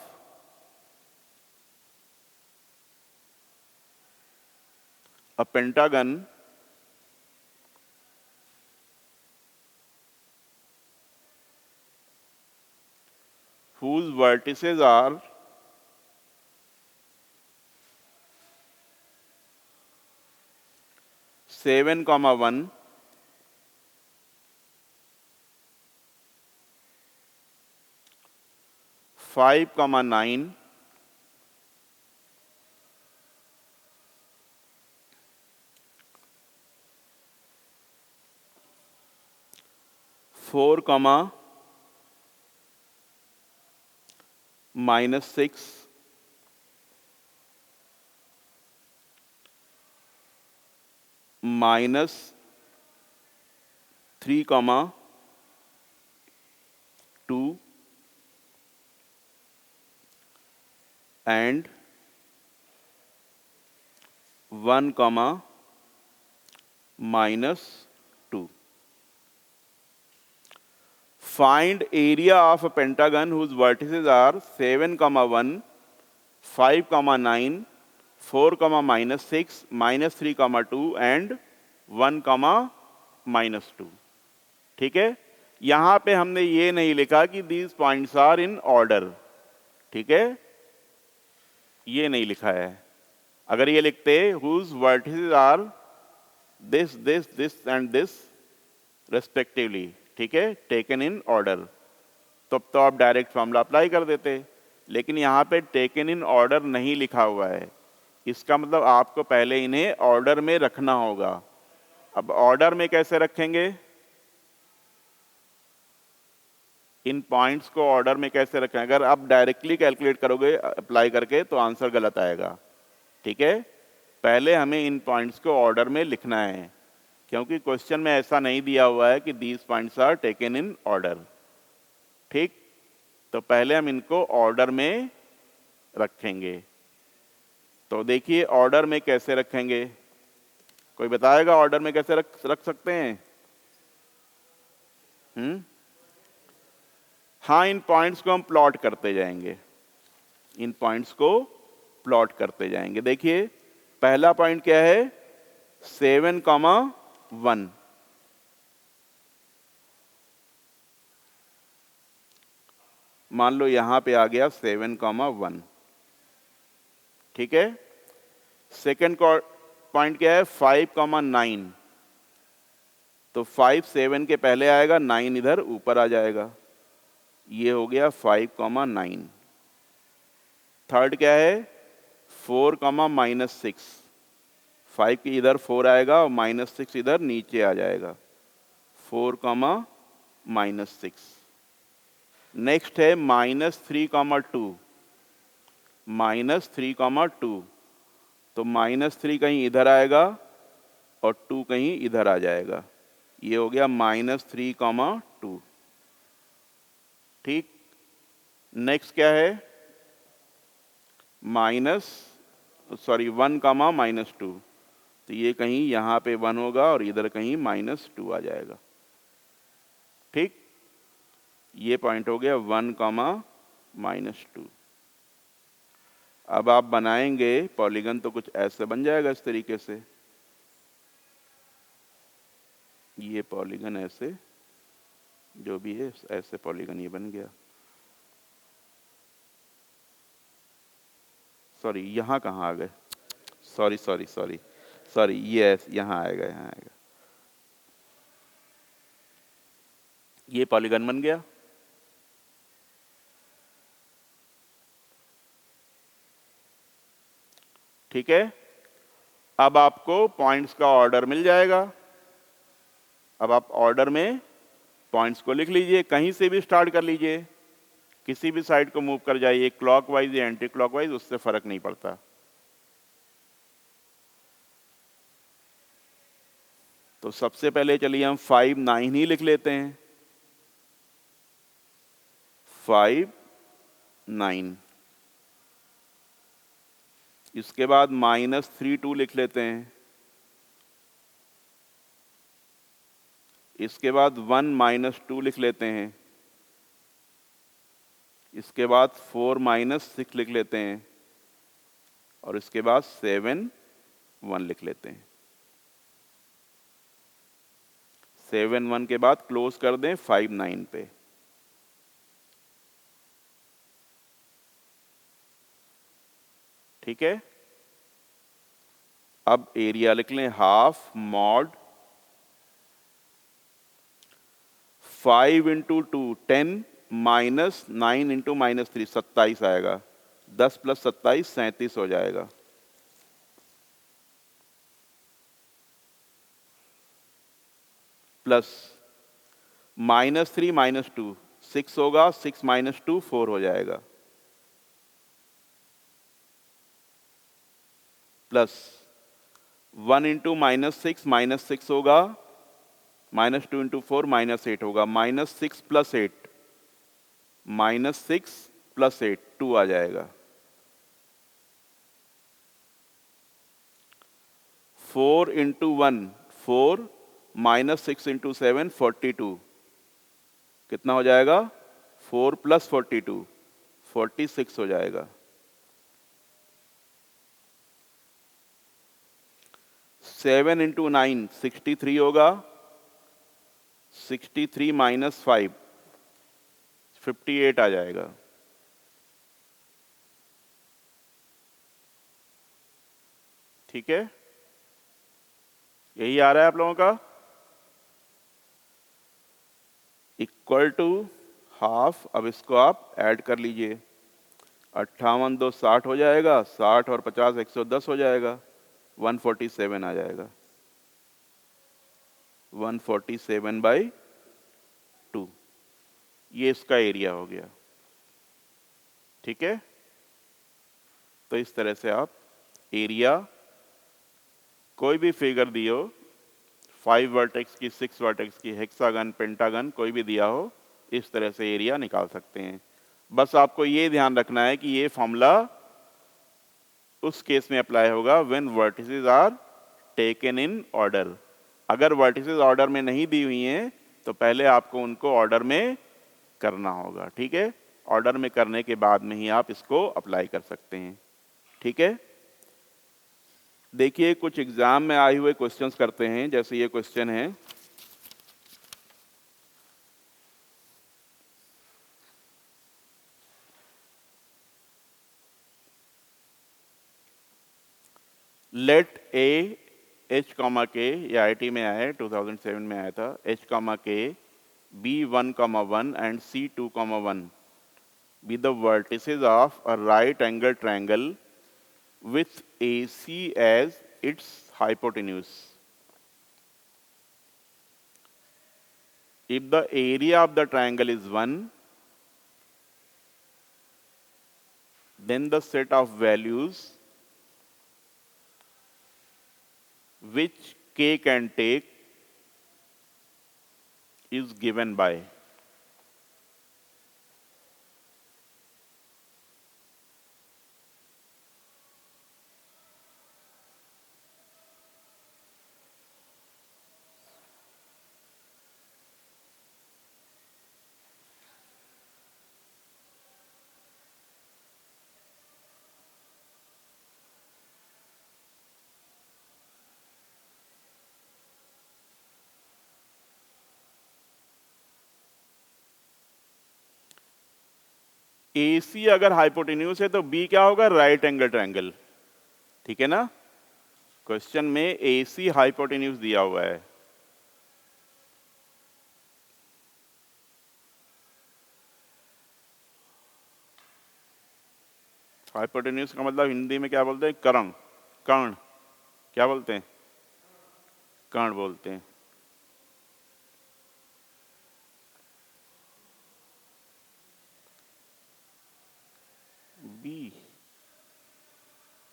a pentagon whose vertices are 7,1, 5,9, 4, -6, -3, 2 and 1, -2. Find area of a pentagon whose vertices are 7,1, 5,9, 4, -6, -3, 2 and 1, -2. ठीक है, यहां पे हमने ये नहीं लिखा कि these points are in order. ठीक है, ये नहीं लिखा है। अगर ये लिखते whose vertices are this this this and this respectively, ठीक है, टेकन इन ऑर्डर, तब तो आप डायरेक्ट फॉर्मूला अप्लाई कर देते। लेकिन यहाँ पे टेकन इन ऑर्डर नहीं लिखा हुआ है, इसका मतलब आपको पहले इन्हें ऑर्डर में रखना होगा। अब ऑर्डर में कैसे रखेंगे, इन पॉइंट्स को ऑर्डर में कैसे रखें? अगर आप डायरेक्टली कैलकुलेट करोगे अप्लाई करके तो आंसर गलत आएगा। ठीक है, पहले हमें इन पॉइंट्स को ऑर्डर में लिखना है, क्योंकि क्वेश्चन में ऐसा नहीं दिया हुआ है कि these points are taken in order. ठीक, तो पहले हम इनको ऑर्डर में रखेंगे। तो देखिए ऑर्डर में कैसे रखेंगे, कोई बताएगा ऑर्डर में कैसे रख सकते हैं? हाँ, इन पॉइंट्स को हम प्लॉट करते जाएंगे, इन पॉइंट्स को प्लॉट करते जाएंगे। देखिए पहला पॉइंट क्या है, 7,1, मान लो यहां पे आ गया 7,1। ठीक है, सेकेंड पॉइंट क्या है, 5,9, तो 5 7 के पहले आएगा, 9 इधर ऊपर आ जाएगा, ये हो गया 5,9। थर्ड क्या है, 4, -6, 5 की इधर 4 आएगा और -6 इधर नीचे आ जाएगा, 4, -6। नेक्स्ट है -3, -2, -3, तो -3 कहीं इधर आएगा और 2 कहीं इधर आ जाएगा, ये हो गया -3, -2। ठीक, नेक्स्ट क्या है, 1, -2, तो ये कहीं यहाँ पे 1 होगा और इधर कहीं -2 आ जाएगा। ठीक, ये पॉइंट हो गया 1, -2। अब आप बनाएंगे पॉलीगन तो कुछ ऐसे बन जाएगा, इस तरीके से, ये पॉलीगन ऐसे जो भी है ऐसे पॉलीगन ये बन गया। सॉरी, यहाँ कहाँ आ गए, सॉरी, ये यहाँ आएगा, यहाँ आएगा, ये पॉलीगन बन गया। ठीक है, अब आपको पॉइंट्स का ऑर्डर मिल जाएगा। अब आप ऑर्डर में पॉइंट्स को लिख लीजिए, कहीं से भी स्टार्ट कर लीजिए, किसी भी साइड को मूव कर जाइए, क्लॉकवाइज या एंटी क्लॉकवाइज, उससे फर्क नहीं पड़ता। तो सबसे पहले चलिए हम 5 9 ही लिख लेते हैं। 5 9, इसके बाद -3 2 लिख लेते हैं। इसके बाद 1 -2 लिख लेते हैं। इसके बाद 4 -6 लिख लेते हैं और इसके बाद 7 1 लिख लेते हैं। 7 1 के बाद क्लोज कर दें 5 9 पे। ठीक है, अब एरिया लिख लें, हाफ मॉड 5 इंटू 2 10 -9 इंटू -3 27 आएगा। 10 + 27 37 हो जाएगा। प्लस -3 -2 6 होगा, 6 - 2 4 हो जाएगा। प्लस 1 इंटू -6 -6 होगा, -2 इंटू 4 -8 होगा, -6 + 8 -6 + 8 2 आ जाएगा। 4 इंटू 1 4 -6 इंटू 7 42 कितना हो जाएगा? 4 + 42 46 हो जाएगा। 7 इंटू 9 63 होगा, 63 - 5 58 आ जाएगा। ठीक है, यही आ रहा है आप लोगों का। इक्वल टू हाफ, अब इसको आप ऐड कर लीजिए, 58 2 60 हो जाएगा, 60 और 50 110 हो जाएगा, 147 आ जाएगा। 147/2 ये इसका एरिया हो गया। ठीक है, तो इस तरह से आप एरिया कोई भी फिगर दी हो, 5 वर्टेक्स की, 6 वर्टेक्स की, हेक्सागन, पेंटागन कोई भी दिया हो, इस तरह से एरिया निकाल सकते हैं। बस आपको ये ध्यान रखना है कि ये फॉर्मूला उस केस में अप्लाई होगा when vertices are taken in order. अगर वर्टिसेस ऑर्डर में नहीं दी हुई हैं तो पहले आपको उनको ऑर्डर में करना होगा। ठीक है, ऑर्डर में करने के बाद में ही आप इसको अप्लाई कर सकते हैं। ठीक है, देखिए कुछ एग्जाम में आए हुए क्वेश्चंस करते हैं। जैसे ये क्वेश्चन है, लेट ए h, k, ये IIT में आया है, 2007 में आया था, h, k b 1, 1 and c 2, 1 be the vertices of a right angle triangle with AC as its hypotenuse. If the area of the triangle is 1, then the set of values which k can take is given by. AC अगर hypotenuse है तो B क्या होगा? Right angle triangle. ठीक है ना, question में AC hypotenuse दिया हुआ है। हाइपोटेन्यूज का मतलब हिंदी में क्या बोलते हैं? कर्ण। कर्ण, क्या बोलते हैं? कर्ण बोलते हैं। बी,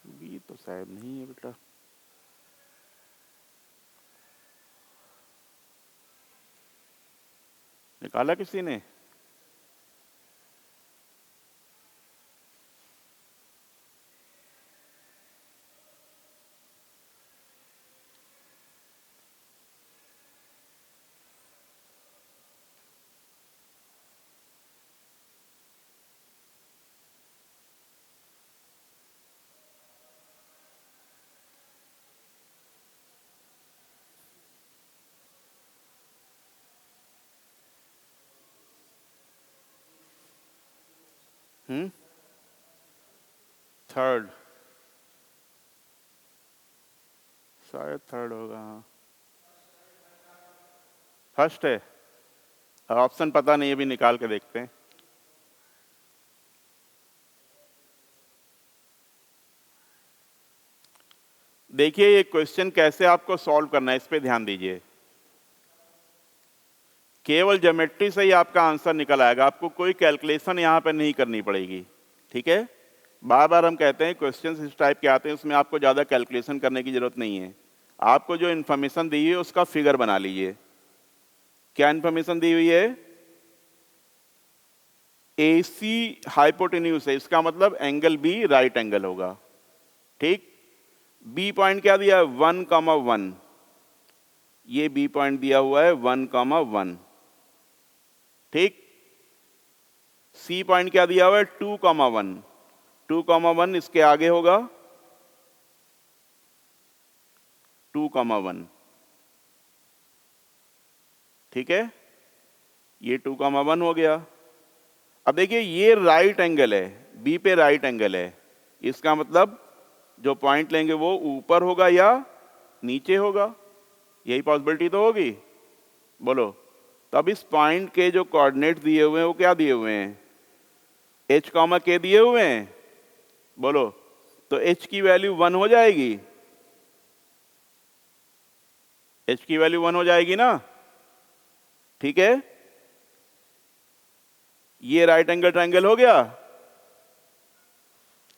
बी तो शायद नहीं है बेटा। निकाला किसी ने? थर्ड, शायद थर्ड होगा। हाँ, फर्स्ट है। ऑप्शन पता नहीं, अभी निकाल के देखते हैं। देखिए ये क्वेश्चन कैसे आपको सॉल्व करना है, इस पे ध्यान दीजिए। केवल ज्योमेट्री से ही आपका आंसर निकल आएगा, आपको कोई कैलकुलेशन यहाँ पे नहीं करनी पड़ेगी। ठीक है, बार बार हम कहते हैं क्वेश्चंस इस टाइप के आते हैं, उसमें आपको ज़्यादा कैलकुलेशन करने की जरूरत नहीं है। आपको जो इन्फॉर्मेशन दी हुई है उसका फिगर बना लीजिए। क्या इन्फॉर्मेशन दी हुई है? AC हाइपोटेन्यूज है, इसका मतलब एंगल बी राइट एंगल होगा। ठीक, बी पॉइंट क्या दिया है? 1,1। ये बी पॉइंट दिया हुआ है 1,1। ठीक, सी पॉइंट क्या दिया हुआ है? 2,1। 2,1 इसके आगे होगा 2,1। ठीक है, ये 2,1 हो गया। अब देखिए ये राइट एंगल है, बी पे राइट एंगल है, इसका मतलब जो पॉइंट लेंगे वो ऊपर होगा या नीचे होगा, यही पॉसिबिलिटी तो होगी। बोलो, तो अब इस पॉइंट के जो कोऑर्डिनेट दिए हुए हैं वो क्या दिए हुए हैं? h, k दिए हुए हैं। बोलो, तो h की वैल्यू 1 हो जाएगी। h की वैल्यू 1 हो जाएगी ना। ठीक है, ये राइट एंगल ट्रायंगल हो गया।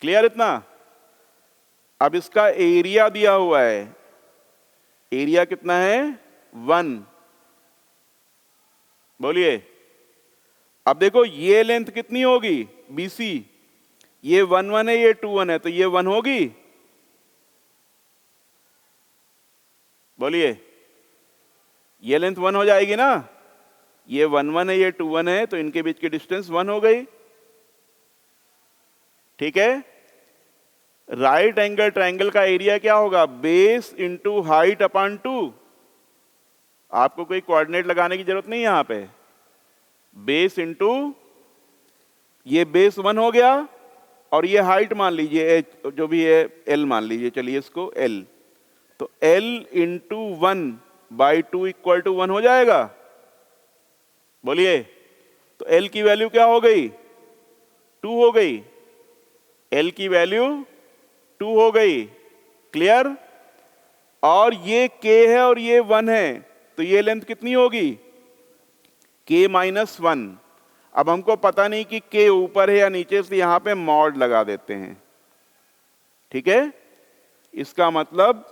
क्लियर इतना? अब इसका एरिया दिया हुआ है, एरिया कितना है? 1। बोलिए, अब देखो ये लेंथ कितनी होगी? BC, ये 1,1 है, ये 2,1 है, तो ये 1 होगी। बोलिए, ये लेंथ 1 हो जाएगी ना। ये 1,1 है, ये 2,1 है, तो इनके बीच की डिस्टेंस 1 हो गई। ठीक है, राइट एंगल ट्रायंगल का एरिया क्या होगा? Base into height upon 2। आपको कोई कोऑर्डिनेट लगाने की जरूरत नहीं है यहां पे। बेस इंटू, ये बेस 1 हो गया और ये हाइट मान लीजिए h, जो भी है l मान लीजिए, चलिए इसको l, तो l इंटू 1/2 इक्वल टू 1 हो जाएगा। बोलिए, तो l की वैल्यू क्या हो गई? 2 हो गई। l की वैल्यू 2 हो गई। क्लियर? और ये k है और ये 1 है, तो ये लेंथ कितनी होगी? k - 1। अब हमको पता नहीं कि k ऊपर है या नीचे, से यहां पे मॉड लगा देते हैं। ठीक है, इसका मतलब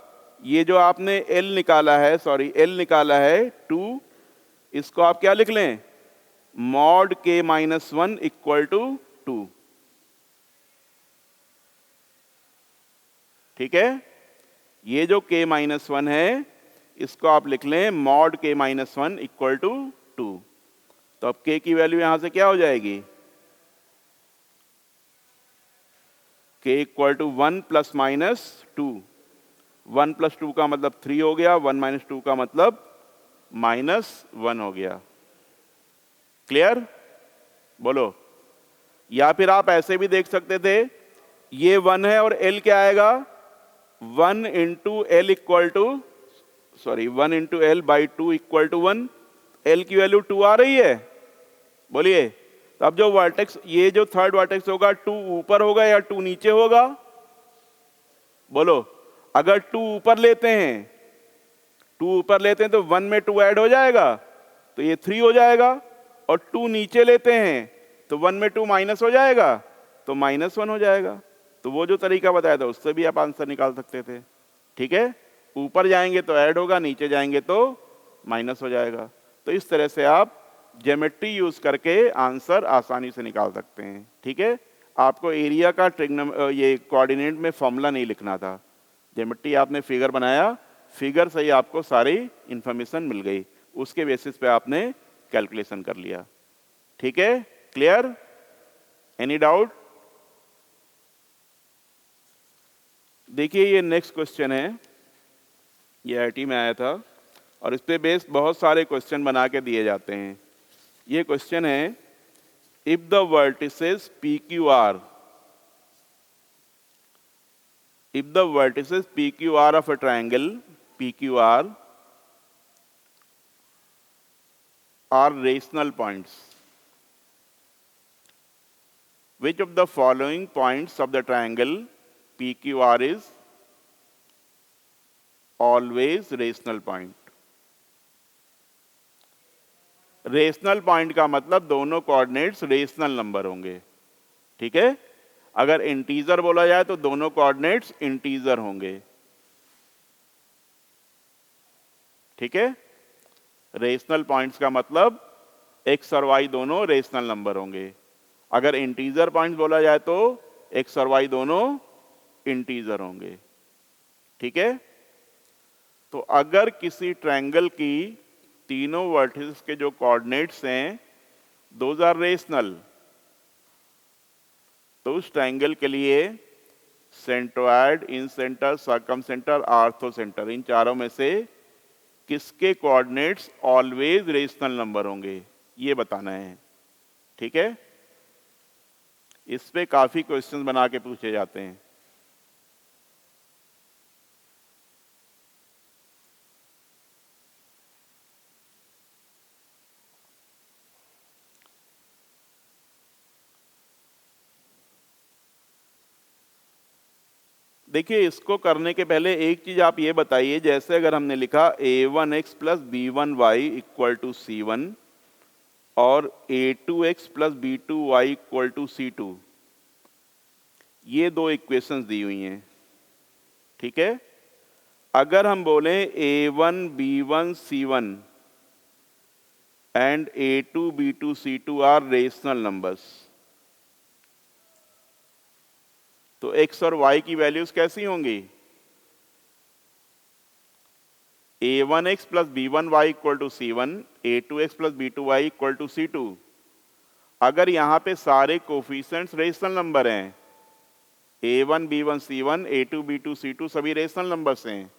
ये जो आपने l निकाला है, सॉरी l निकाला है 2, इसको आप क्या लिख लें? Mod k - 1 equal to 2। ठीक है, ये जो k - 1 है इसको आप लिख लें मॉड k - 1 इक्वल टू 2। तो अब k की वैल्यू यहां से क्या हो जाएगी? k equal to 1 ± 2। 1 + 2 का मतलब 3 हो गया, 1 - 2 का मतलब -1 हो गया। क्लियर? बोलो, या फिर आप ऐसे भी देख सकते थे, ये 1 है और l क्या आएगा? 1 × l equal to, sorry 1 × l/2 equal to 1। l की वैल्यू 2 आ रही है। बोलिए, तो अब जो वर्टेक्स, ये जो थर्ड वर्टेक्स होगा 2 ऊपर होगा या 2 नीचे होगा? बोलो, अगर 2 ऊपर लेते हैं, 2 ऊपर लेते हैं तो 1 में 2 ऐड हो जाएगा, तो ये 3 हो जाएगा। और 2 नीचे लेते हैं तो 1 में 2 माइनस हो जाएगा, तो -1 हो जाएगा। तो वो जो तरीका बताया था उससे भी आप आंसर निकाल सकते थे। ठीक है, ऊपर जाएंगे तो ऐड होगा, नीचे जाएंगे तो माइनस हो जाएगा। तो इस तरह से आप ज्योमेट्री यूज करके आंसर आसानी से निकाल सकते हैं। ठीक है, आपको एरिया का ये कोऑर्डिनेट में फॉर्मूला नहीं लिखना था। ज्योमेट्री आपने फिगर बनाया, फिगर से ही आपको सारी इंफॉर्मेशन मिल गई, उसके बेसिस पे आपने कैलकुलेशन कर लिया। ठीक है, क्लियर? Any doubt? देखिए ये नेक्स्ट क्वेश्चन है, ये आईटी में आया था और इस पे बेस्ड बहुत सारे क्वेश्चन बना के दिए जाते हैं। ये क्वेश्चन है, if the vertices PQR, if the vertices PQR of a triangle PQR are rational points, which of the following points of the triangle PQR is always rational point? Rational point का मतलब दोनों coordinates rational number होंगे। ठीक है, अगर integer बोला जाए तो दोनों कोऑर्डिनेट्स इंटीजर होंगे। ठीक है, रेशनल पॉइंट्स का मतलब एक्स और वाई दोनों रेशनल नंबर होंगे। अगर इंटीजर पॉइंट्स बोला जाए तो एक्स और वाई दोनों इंटीजर होंगे। ठीक है, तो अगर किसी ट्रायंगल की तीनों वर्टिसेस के जो कोऑर्डिनेट्स हैं दोज आर रेशनल, तो उस ट्रायंगल के लिए centroid, incentre, circumcentre, orthocentre, इन चारों में से किसके कोऑर्डिनेट्स ऑलवेज रेशनल नंबर होंगे, ये बताना है। ठीक है, इस पे काफी क्वेश्चंस बना के पूछे जाते हैं। देखिए, इसको करने के पहले एक चीज आप ये बताइए, जैसे अगर हमने लिखा a1x plus b1y equal to c1 और a2x plus b2y equal to c2, ये दो इक्वेशंस दी हुई हैं। ठीक है, अगर हम बोलें a1 b1 c1 and a2 b2 c2 are rational numbers, तो x और y की वैल्यूज कैसी होंगी? a1x plus b1y equal to c1, a2x plus b2y equal to c2। अगर यहां पे सारे कोफिशिएंट्स रेशनल नंबर हैं, a1 b1 c1, a2 b2 c2 सभी रेशनल नंबर्स हैं,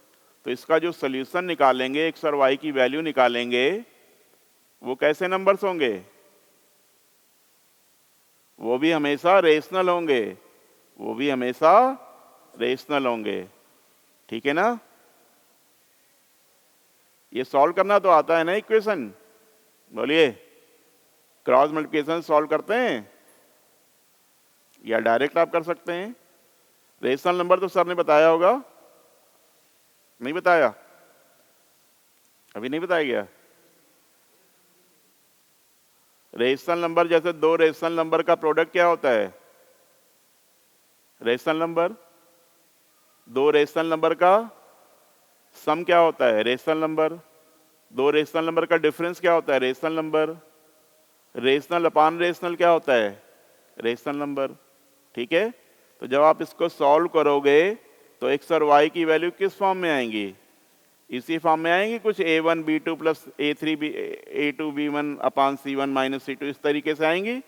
तो इसका जो सोल्यूशन निकालेंगे, x और y की वैल्यू निकालेंगे, वो कैसे नंबर्स होंगे? वो भी हमेशा रेशनल होंगे, वो भी हमेशा रेशनल होंगे। ठीक है ना? ये सॉल्व करना तो आता है ना इक्वेशन? बोलिए, क्रॉस मल्टीप्लिकेशन सॉल्व करते हैं या डायरेक्ट आप कर सकते हैं? रेशनल नंबर तो सर ने बताया होगा, नहीं बताया? अभी नहीं बताया गया? रेशनल नंबर, जैसे दो रेशनल नंबर का प्रोडक्ट क्या होता है? Rational number. दो रेशनल नंबर का सम क्या होता है? Rational number. दो रेशनल नंबर का डिफरेंस क्या होता है? Rational number. रेशनल अपान रेशनल क्या होता है? Rational number. ठीक है, तो जब आप इसको सॉल्व करोगे तो एक्स और वाई की वैल्यू किस फॉर्म में आएंगी? इसी फॉर्म में आएंगी, कुछ a1 b2 plus a2 b1 अपान c1 माइनस c2, इस तरीके से आएंगी।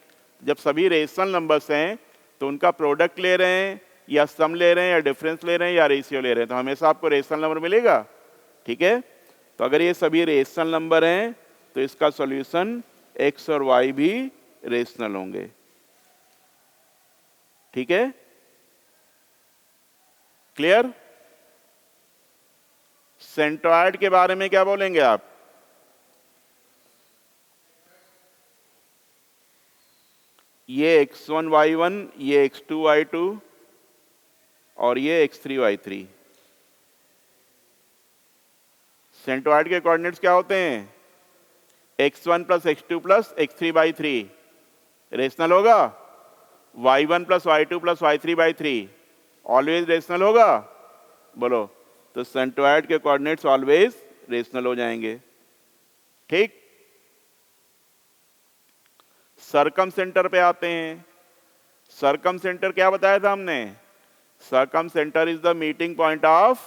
जब सभी रेशनल नंबर्स हैं तो उनका प्रोडक्ट ले रहे हैं या सम ले रहे हैं या डिफरेंस ले रहे हैं या रेशियो ले रहे हैं, तो हमेशा आपको रेशनल नंबर मिलेगा। ठीक है, तो अगर ये सभी रेशनल नंबर हैं तो इसका सॉल्यूशन एक्स और वाई भी रेशनल होंगे। ठीक है, क्लियर? सेंट्रॉइड के बारे में क्या बोलेंगे आप? ये x1 y1, ये x2 y2 और ये x3 y3। सेंट्रोइड के कोऑर्डिनेट्स क्या होते हैं? x1 plus x2 plus x3/3 rational होगा, y1 plus y2 plus y3/3 always rational होगा। बोलो, तो सेंट्रोइड के कोऑर्डिनेट्स ऑलवेज रेशनल हो जाएंगे। ठीक। सरकम सेंटर पे आते हैं। सरकम सेंटर क्या बताया था हमने? Circumcentre is the meeting point of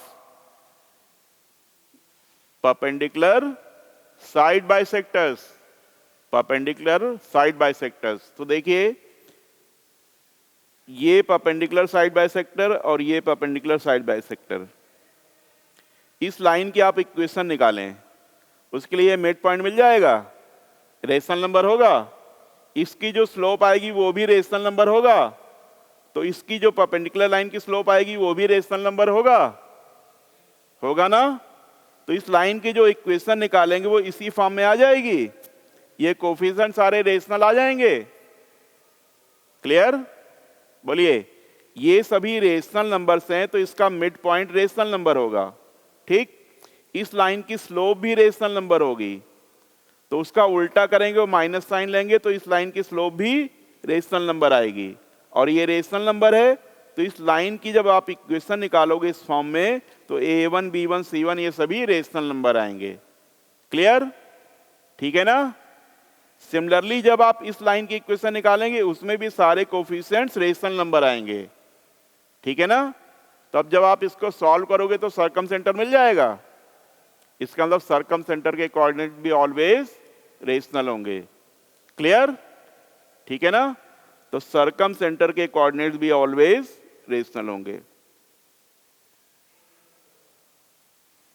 perpendicular side bisectors. Perpendicular side bisectors, तो देखिए ये परपेंडिकुलर साइड बाइसेक्टर और ये परपेंडिकुलर साइड बाइसेक्टर, इस लाइन की आप इक्वेशन निकालें, उसके लिए मिड पॉइंट मिल जाएगा, रेशनल नंबर होगा। इसकी जो स्लोप आएगी वो भी रेशनल नंबर होगा, तो इसकी जो परपेंडिकुलर लाइन की स्लोप आएगी वो भी रेशनल नंबर होगा, होगा ना? तो इस लाइन की जो इक्वेशन निकालेंगे वो इसी फॉर्म में आ जाएगी, ये कोफिशिएंट सारे रेशनल आ जाएंगे। क्लियर? बोलिए, ये सभी रेशनल नंबर्स हैं तो इसका मिड पॉइंट रेशनल नंबर होगा। ठीक। इस लाइन की स्लोप भी रेशनल नंबर होगी, तो उसका उल्टा करेंगे, वो माइनस साइन लेंगे, तो इस लाइन की स्लोप भी रेशनल नंबर आएगी, और ये रेशनल नंबर है, तो इस लाइन की जब आप इक्वेशन निकालोगे इस फॉर्म में, तो a1 b1 c1 ये सभी रेशनल नंबर आएंगे। क्लियर? ठीक है ना? सिमिलरली जब आप इस लाइन की इक्वेशन निकालेंगे उसमें भी सारे कोफिशिएंट्स रेशनल नंबर आएंगे। ठीक है ना? तो अब जब आप इसको सॉल्व करोगे तो सरकम सेंटर मिल जाएगा। इसका मतलब सरकम सेंटर के कोऑर्डिनेट भी ऑलवेज रेशनल होंगे। क्लियर? ठीक है ना? तो सरकम सेंटर के कोऑर्डिनेट्स भी ऑलवेज रेशनल होंगे।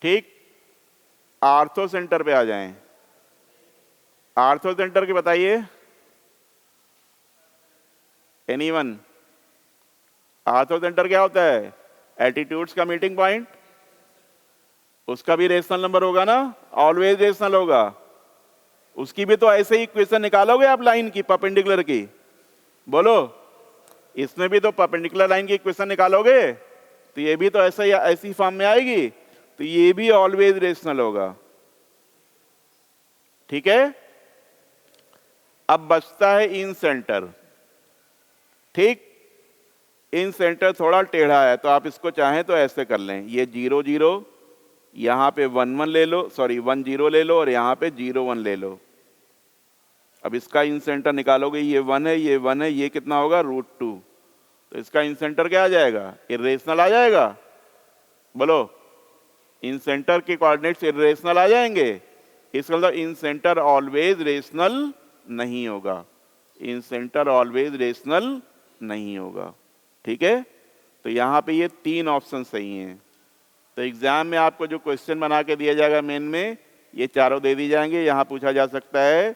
ठीक। आर्थो सेंटर पे आ जाएं। आर्थो सेंटर के बताइए, एनीवन? आर्थो सेंटर क्या होता है? एल्टीट्यूड्स का मीटिंग पॉइंट, उसका भी रेशनल नंबर होगा ना, ऑलवेज रेशनल होगा। उसकी भी तो ऐसे ही इक्वेशन निकालोगे आप लाइन की, परपेंडिकुलर की। बोलो, इसमें भी तो परपेंडिकुलर लाइन की इक्वेशन निकालोगे, तो ये भी तो ऐसा ही ऐसी फॉर्म में आएगी, तो ये भी ऑलवेज रेशनल होगा। ठीक है? अब बचता है इन सेंटर। ठीक। इन सेंटर थोड़ा टेढ़ा है, तो आप इसको चाहें तो ऐसे कर लें, ये 0 0, यहां पे 1 1 ले लो, सॉरी 1 0 ले लो, और यहां पे 0 1 ले लो। अब इसका इन सेंटर निकालोगे, ये 1 है, ये 1 है, ये कितना होगा? √2। तो इसका इन सेंटर क्या आ जाएगा? इर्रेशनल आ जाएगा। बोलो, इन सेंटर के कोऑर्डिनेट्स इर्रेशनल आ जाएंगे। इसका मतलब इन सेंटर ऑलवेज रेशनल नहीं होगा, इन सेंटर ऑलवेज रेशनल नहीं होगा। ठीक है? तो यहां पे ये 3 ऑप्शन सही हैं। तो एग्जाम में आपको जो क्वेश्चन बना के दिया जाएगा मेन में, ये चारों दे दी जाएंगे। यहां पूछा जा सकता है,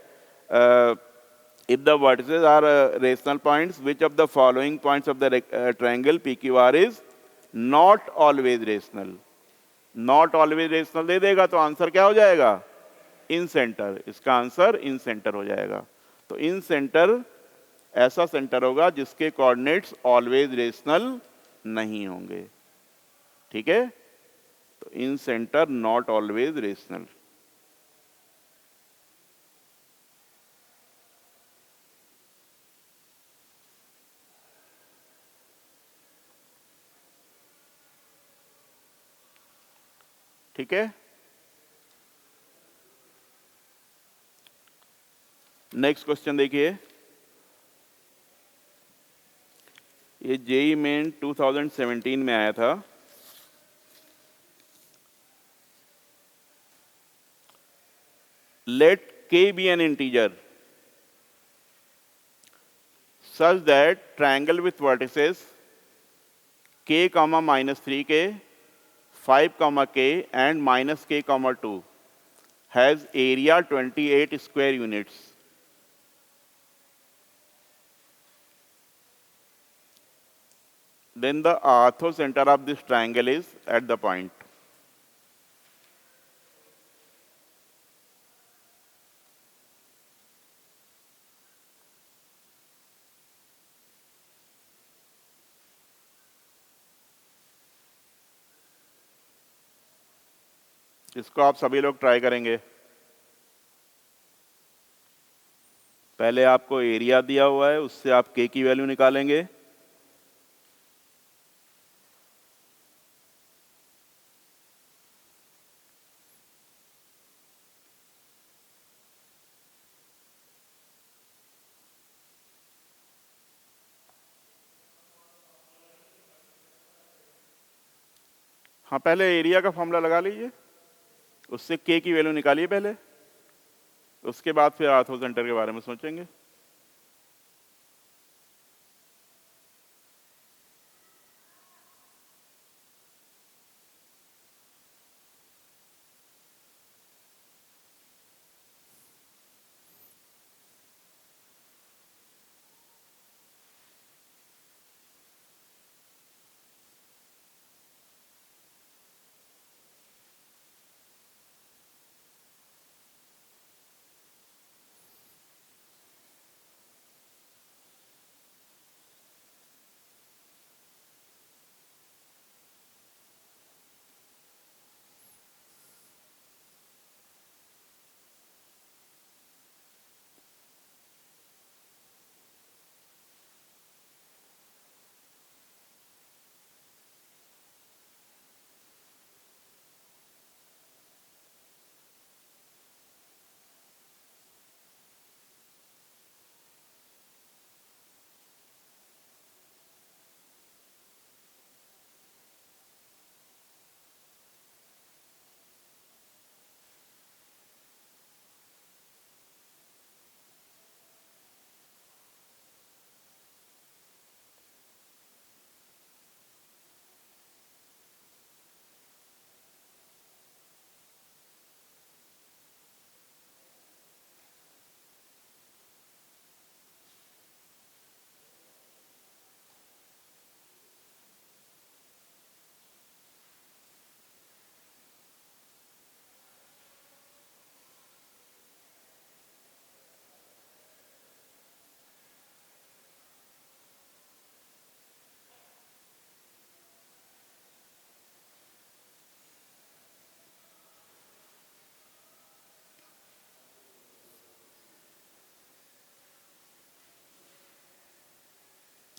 if the vertices are rational points, which of the following points of the triangle PQR is not always rational. Not always rational दे देगा तो आंसर क्या हो जाएगा? Incentre. इसका आंसर इन सेंटर हो जाएगा। तो इन सेंटर ऐसा सेंटर होगा जिसके कोऑर्डिनेट्स ऑलवेज रेशनल नहीं होंगे। ठीक है? तो इन सेंटर नॉट ऑलवेज रेशनल। ठीक है? नेक्स्ट क्वेश्चन देखिए, ये जेईई मेन 2017 में आया था। Let k be an integer such that triangle with vertices k, -3k, 5, k and -k, 2 has area 28 square units. Then the orthocenter of this triangle is at the point. इसको आप सभी लोग try करेंगे। पहले आपको एरिया दिया हुआ है, उससे आप के की वैल्यू निकालेंगे। हाँ, पहले एरिया का फॉर्मूला लगा लीजिए, उससे के की वैल्यू निकालिए पहले, उसके बाद फिर आर्थो सेंटर के बारे में सोचेंगे।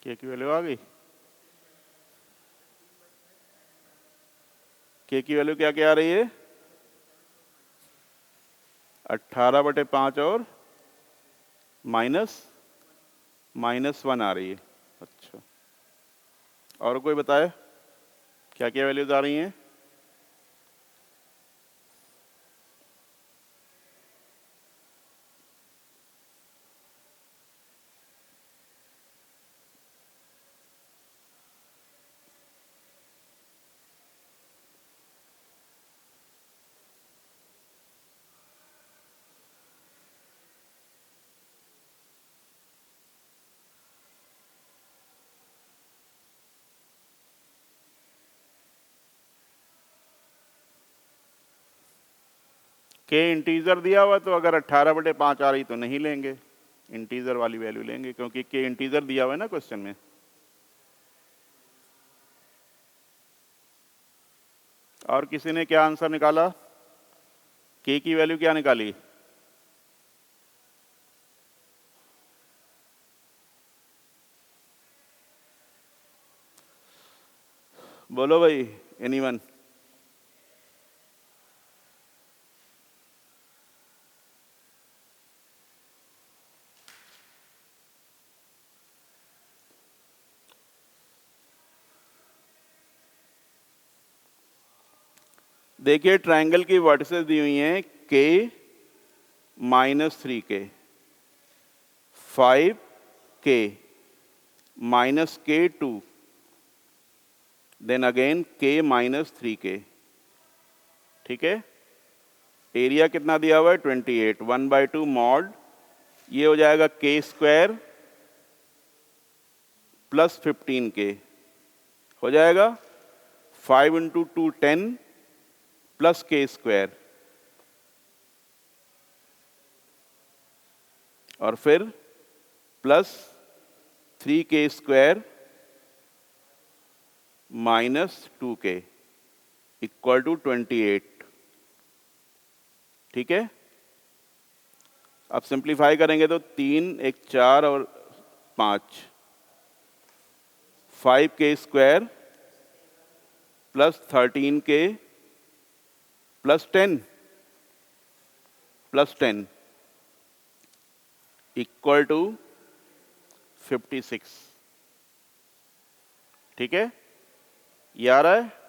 के की वैल्यू आ गई। के की वैल्यू क्या क्या आ रही है? 18/5 और -1 आ रही है। अच्छा, और कोई बताए क्या क्या वैल्यूज आ रही हैं? के इंटीजर दिया हुआ, तो अगर 18/5 आ रही तो नहीं लेंगे, इंटीजर वाली वैल्यू लेंगे, क्योंकि के इंटीजर दिया हुआ है ना क्वेश्चन में। और किसी ने क्या आंसर निकाला? के की वैल्यू क्या निकाली? बोलो भाई, एनीवन? देखिए, ट्रायंगल की वर्टिसेस दी हुई हैं के -3k, 5k, -k2, then again k -3k। ठीक है, एरिया कितना दिया हुआ है? 28, 1/2 मॉड, ये हो जाएगा k² + 15k, हो जाएगा 5 × 2 10 + k², और फिर +3k² -2k = 28। ठीक है। अब सिंप्लीफाई करेंगे तो 3 1 4 और 5, 5k² plus 13k plus 10 equal to 56। ठीक है, ये आ रहा है।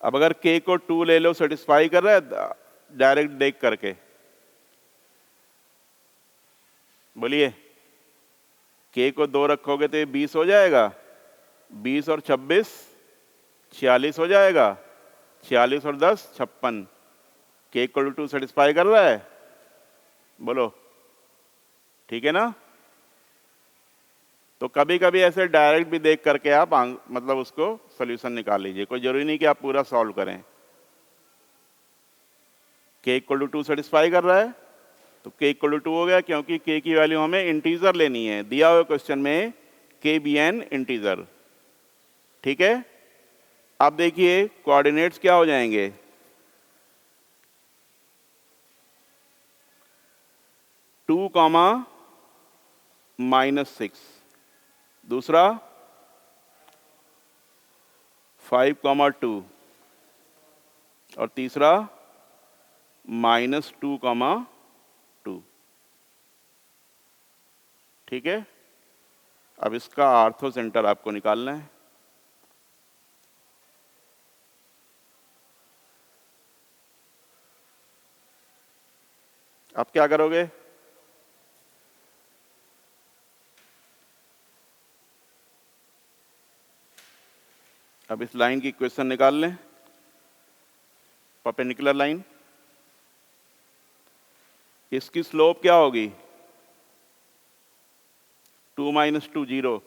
अब अगर k को 2 ले लो, सेटिस्फाई कर रहा है डायरेक्ट देख करके, बोलिए। k को 2 रखोगे तो ये 20 हो जाएगा, 20 और 26 46 हो जाएगा, 46 और 10 56। k को 2 सेटिस्फाई कर रहा है, बोलो, ठीक है ना। तो कभी कभी ऐसे डायरेक्ट भी देख करके आप मतलब उसको सॉल्यूशन निकाल लीजिए, कोई जरूरी नहीं कि आप पूरा सॉल्व करें। k इक्वल टू 2 सेटिस्फाई कर रहा है तो k इक्वल टू 2 हो गया, क्योंकि k की वैल्यू हमें इंटीजर लेनी है, दिया हुआ क्वेश्चन में k बी एन इंटीजर। ठीक है, अब देखिए कोऑर्डिनेट्स क्या हो जाएंगे। 2, -6, दूसरा 5, 2 और तीसरा -2, 2। ठीक है, अब इसका आर्थो सेंटर आपको निकालना है। अब क्या करोगे, अब इस लाइन की इक्वेशन निकाल लें, परपेंडिकुलर लाइन। इसकी स्लोप क्या होगी, 2 - 2 0।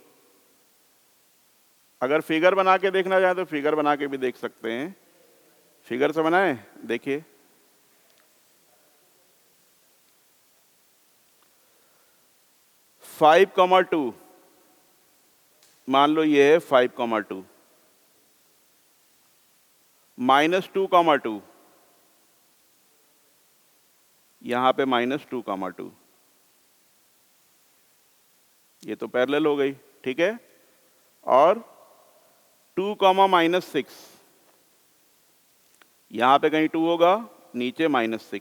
अगर फिगर बना के देखना चाहें तो फिगर बना के भी देख सकते हैं। फिगर से बनाएं, देखिए। (5, 2) मान लो ये है 5, 2, -2, 2 यहां पे -2, 2, ये तो पैरेलल हो गई। ठीक है, और 2, -6 यहां पे कहीं 2 होगा, नीचे -6,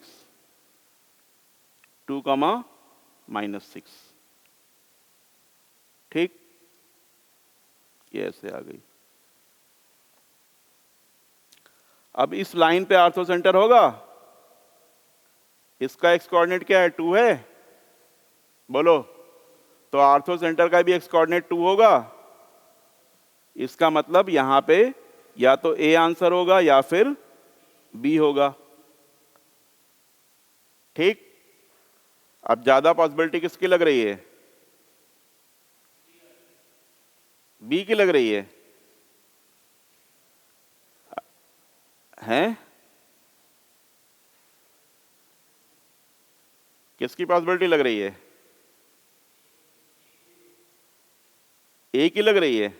2, -6। ठीक, ये ऐसे आ गई। अब इस लाइन पे आर्थो सेंटर होगा, इसका एक्स कोऑर्डिनेट क्या है, 2 है, बोलो। तो आर्थो सेंटर का भी एक्स कोऑर्डिनेट 2 होगा। इसका मतलब यहां पे या तो ए आंसर होगा या फिर बी होगा। ठीक, अब ज्यादा पॉसिबिलिटी किसकी लग रही है, बी की लग रही है। हैं, किसकी पॉसिबिलिटी लग रही है, ए की लग रही है।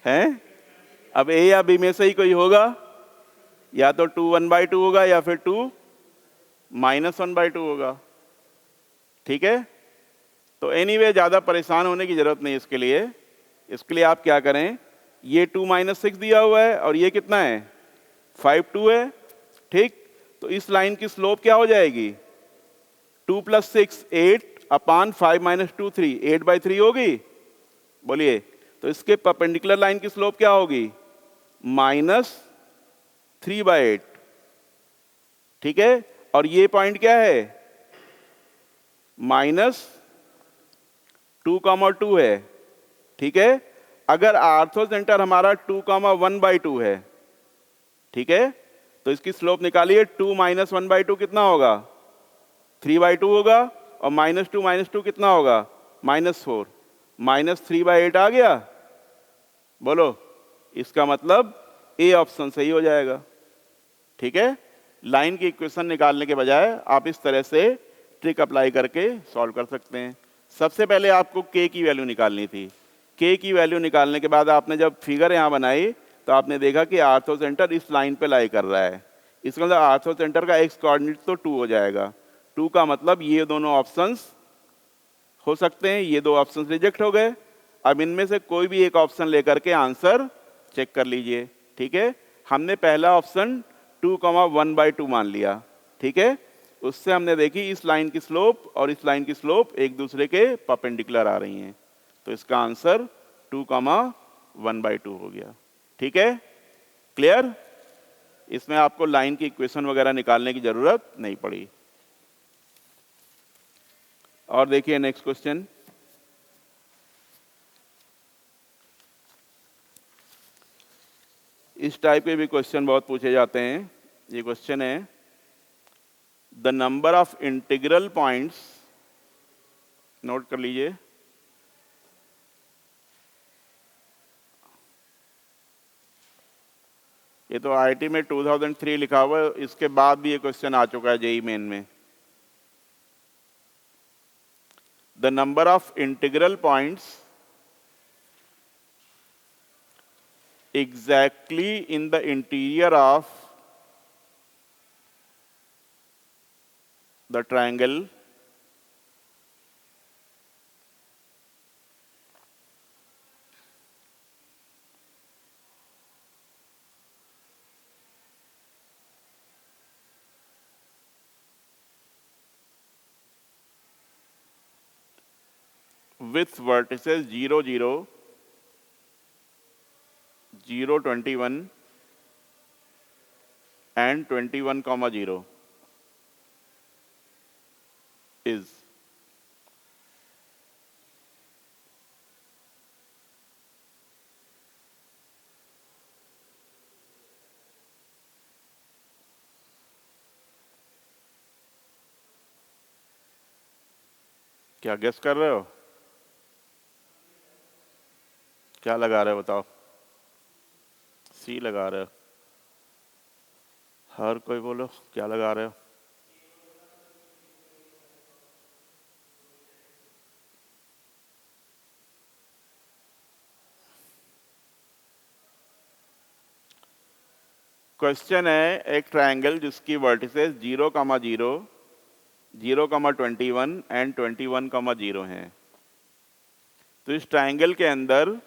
हैं, अब ए या बी में से ही कोई होगा, या तो 2 1/2 होगा या फिर 2 -1/2 होगा। ठीक है, तो एनीवे ज्यादा परेशान होने की जरूरत नहीं इसके लिए। इसके लिए आप क्या करें, ये 2 - 6 दिया हुआ है और ये कितना है, 5 2 है। ठीक, तो इस लाइन की स्लोप क्या हो जाएगी, 2 + 6 8 अपान 5 - 2 3, 8/3 होगी, बोलिए। तो इसके परपेंडिकुलर लाइन की स्लोप क्या होगी, -3/8। ठीक है, और ये पॉइंट क्या है, -2, 2 है। ठीक है, अगर आर्थो सेंटर हमारा 2, 1/2 है, ठीक है, तो इसकी स्लोप निकालिए। 2 - 1/2 कितना होगा, 3/2 होगा, और -2 - 2 कितना होगा, -4, -3/8 आ गया, बोलो। इसका मतलब ए ऑप्शन सही हो जाएगा। ठीक है, लाइन की इक्वेशन निकालने के बजाय आप इस तरह से ट्रिक अप्लाई करके सॉल्व कर सकते हैं। सबसे पहले आपको के की वैल्यू निकालनी थी। के की वैल्यू निकालने के बाद आपने जब फिगर यहाँ बनाई तो आपने देखा कि आर्थो सेंटर इस लाइन पे लाई कर रहा है। इसका मतलब आर्थो सेंटर का एक्स कोऑर्डिनेट तो 2 हो जाएगा। 2 का मतलब ये दोनों ऑप्शंस हो सकते हैं, ये दो ऑप्शंस रिजेक्ट हो गए। अब इनमें से कोई भी एक ऑप्शन लेकर के आंसर चेक कर लीजिए। ठीक है, हमने पहला ऑप्शन 2,1/2 मान लिया। ठीक है, उससे हमने देखी इस लाइन की स्लोप और इस लाइन की स्लोप एक दूसरे के परपेंडिकुलर आ रही हैं, तो इसका आंसर 2,1/2 हो गया। ठीक है, क्लियर? इसमें आपको लाइन की इक्वेशन वगैरह निकालने की जरूरत नहीं पड़ी। और देखिए नेक्स्ट क्वेश्चन, इस टाइप के भी क्वेश्चन बहुत पूछे जाते हैं। ये क्वेश्चन है, the number of integral points, note कर लीजिए, ये तो आईआईटी में 2003 लिखा हुआ है, इसके बाद भी ये क्वेश्चन आ चुका है जेईई मेन में। The number of integral points exactly in the interior of the triangle with vertices 0, 0, 0, 21 and 21, 0 is क्या गेस कर रहे हो? क्या लगा रहे हो बताओ? सी लगा रहे हो? हर कोई बोलो क्या लगा रहे हो? क्वेश्चन है एक ट्रायंगल जिसकी वर्टिसेस 0, 0, 0, 21 एंड 21, 0 हैं। तो इस ट्रायंगल के अंदर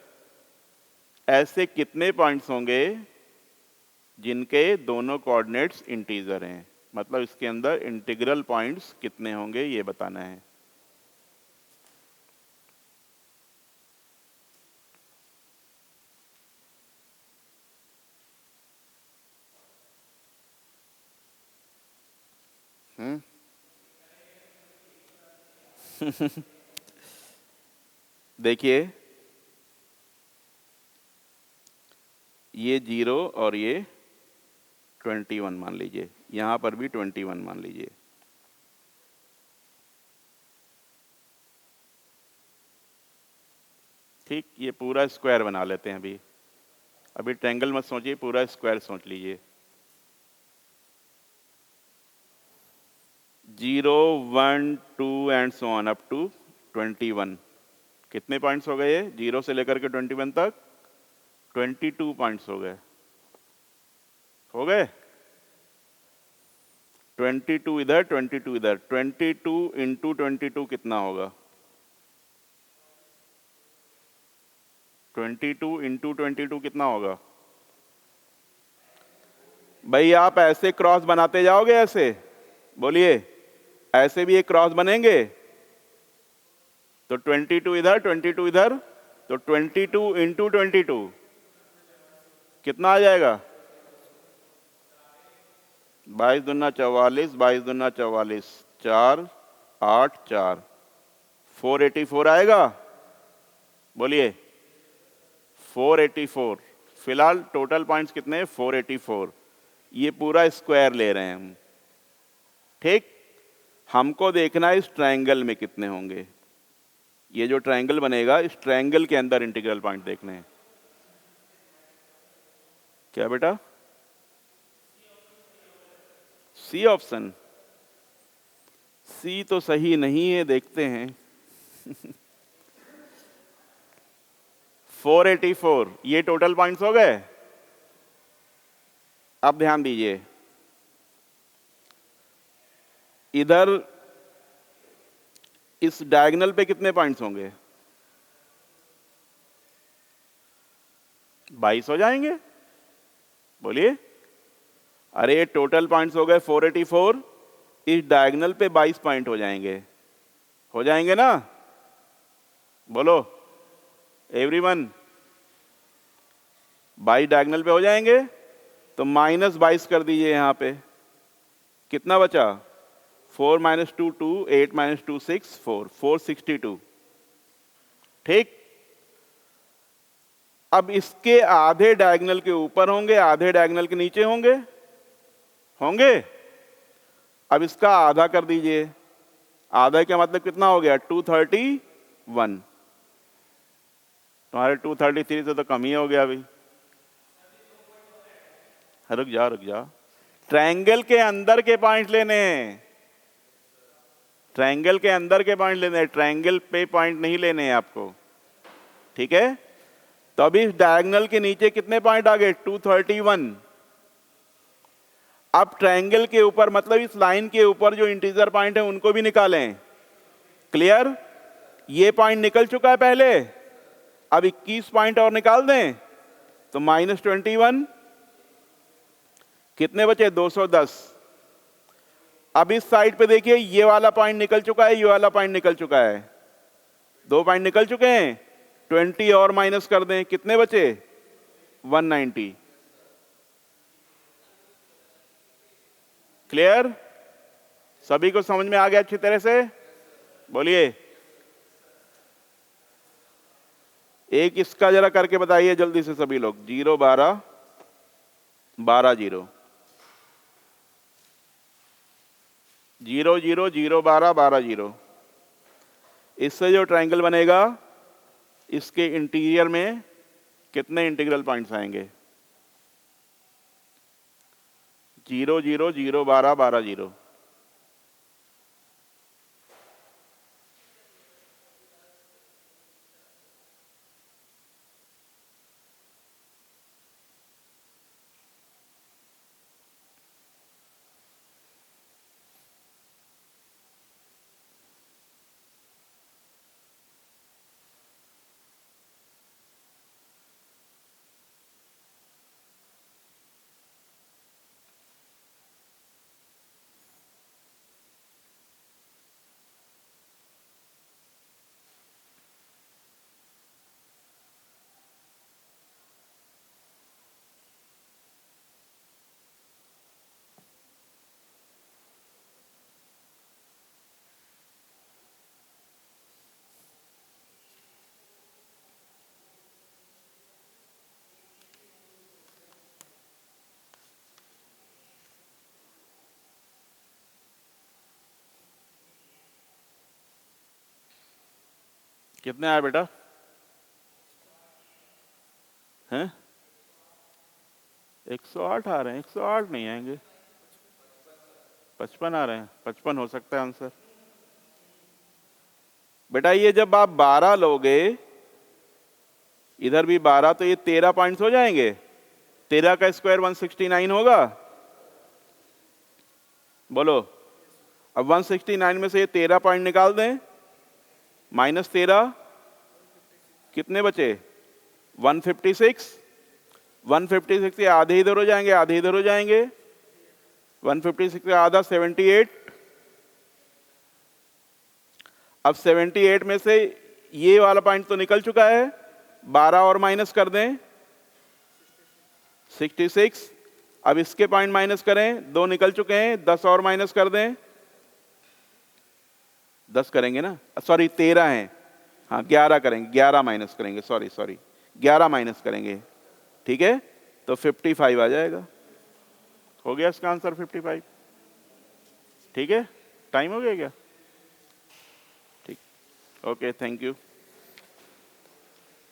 ऐसे कितने पॉइंट्स होंगे जिनके दोनों कोऑर्डिनेट्स इंटीजर हैं? मतलब इसके अंदर इंटीग्रल पॉइंट्स कितने होंगे ये बताना है। देखिए ये 0 और ये 21 मान लीजिए, यहां पर भी 21 मान लीजिए। ठीक, ये पूरा स्क्वायर बना लेते हैं। अभी ट्रायंगल मत सोचिए, पूरा स्क्वायर सोच लीजिए। 0, 1, 2 and so on up to 21। कितने पॉइंट्स हो गए ये? 0 से लेकर के 21 तक 22 पॉइंट्स हो गए। 22 इधर, 22 इधर, 22 इंटू 22 कितना होगा? 22 इंटू 22 कितना होगा? भाई आप ऐसे क्रॉस बनाते जाओगे, ऐसे बोलिए, ऐसे भी एक क्रॉस बनेंगे। तो 22 इधर, 22 इधर, तो 22 इंटू 22 कितना आ जाएगा? 22 दूना 44, 22 दूना 44, 4, 8, 4, 484 आएगा। बोलिए 484। फिलहाल टोटल पॉइंट्स कितने हैं? 484। ये पूरा स्क्वायर ले रहे हैं हम। ठीक, हमको देखना है इस ट्रायंगल में कितने होंगे। ये जो ट्रायंगल बनेगा, इस ट्रायंगल के अंदर इंटीग्रल पॉइंट देखने हैं। क्या बेटा? C option? सी तो सही नहीं है, देखते हैं। 484, ये टोटल पॉइंट्स हो गए। अब ध्यान दीजिए, इधर इस डायगोनल पे कितने पॉइंट्स होंगे? 22 हो जाएंगे। बोलिए। अरे टोटल पॉइंट्स हो गए 484, इस डायगोनल पे 22 पॉइंट हो जाएंगे ना? बोलो एवरीवन, 22 डायगोनल पे हो जाएंगे, तो -22 कर दीजिए यहां पे। कितना बचा? 4 - 2 2, 8 - 2 6, 4, 462। ठीक। अब इसके आधे डायगोनल के ऊपर होंगे, आधे डायगोनल के नीचे होंगे। अब इसका आधा कर दीजिए। आधा का मतलब कितना हो गया? 231। तुम्हारे 233 से तो कम ही हो गया अभी। रुक जा। ट्रायंगल के अंदर के पॉइंट लेने हैं, ट्रायंगल के अंदर के पॉइंट लेने हैं, ट्रायंगल पे पॉइंट नहीं लेने हैं आपको। ठीक है? तो अभी इस डायगोनल के नीचे कितने पॉइंट आ गए? 231। अब ट्रायंगल के ऊपर, मतलब इस लाइन के ऊपर जो इंटीजर पॉइंट है उनको भी निकालें। क्लियर? ये पॉइंट निकल चुका है पहले, अब 21 पॉइंट और निकाल दें तो -21, कितने बचे? 210। अब इस साइड पे देखिए, ये वाला पॉइंट निकल चुका है, ये वाला पॉइंट निकल चुका है, 2 पॉइंट निकल चुके हैं। 20 और माइनस कर दें, कितने बचे? 190। क्लियर? सभी को समझ में आ गया अच्छी तरह से? बोलिए। एक इसका जरा करके बताइए जल्दी से सभी लोग। 0 12 12 0, 0 0 0 12 12 0। इससे जो ट्रायंगल बनेगा, इसके इंटीरियर में कितने इंटीग्रल पॉइंट्स आएंगे? 0 0 0 12 12 0। कितने आए बेटा? हैं? 108 आ रहे हैं। 108 नहीं आएंगे, 55 आ रहे हैं। 55 हो सकता है आंसर। बेटा ये जब आप 12 लोगे, इधर भी 12, तो ये 13 पॉइंट्स हो जाएंगे। 13 का स्क्वायर 169 होगा। बोलो। अब 169 में से ये 13 पॉइंट निकाल दें, -13, कितने बचे? 156। 156 के आधे इधर हो जाएंगे, आधे इधर हो जाएंगे। 156 का आधा 78। अब 78 में से ये वाला पॉइंट तो निकल चुका है, 12 और माइनस कर दें, 66। अब इसके पॉइंट माइनस करें, 2 निकल चुके हैं, 10 और माइनस कर दें। 10 करेंगे ना, सॉरी 13 हैं, हाँ 11 करेंगे, 11 माइनस करेंगे, सॉरी 11 माइनस करेंगे। ठीक है? तो 55 आ जाएगा। हो गया इसका आंसर 55। ठीक है? टाइम हो गया क्या? ठीक, ओके, थैंक यू।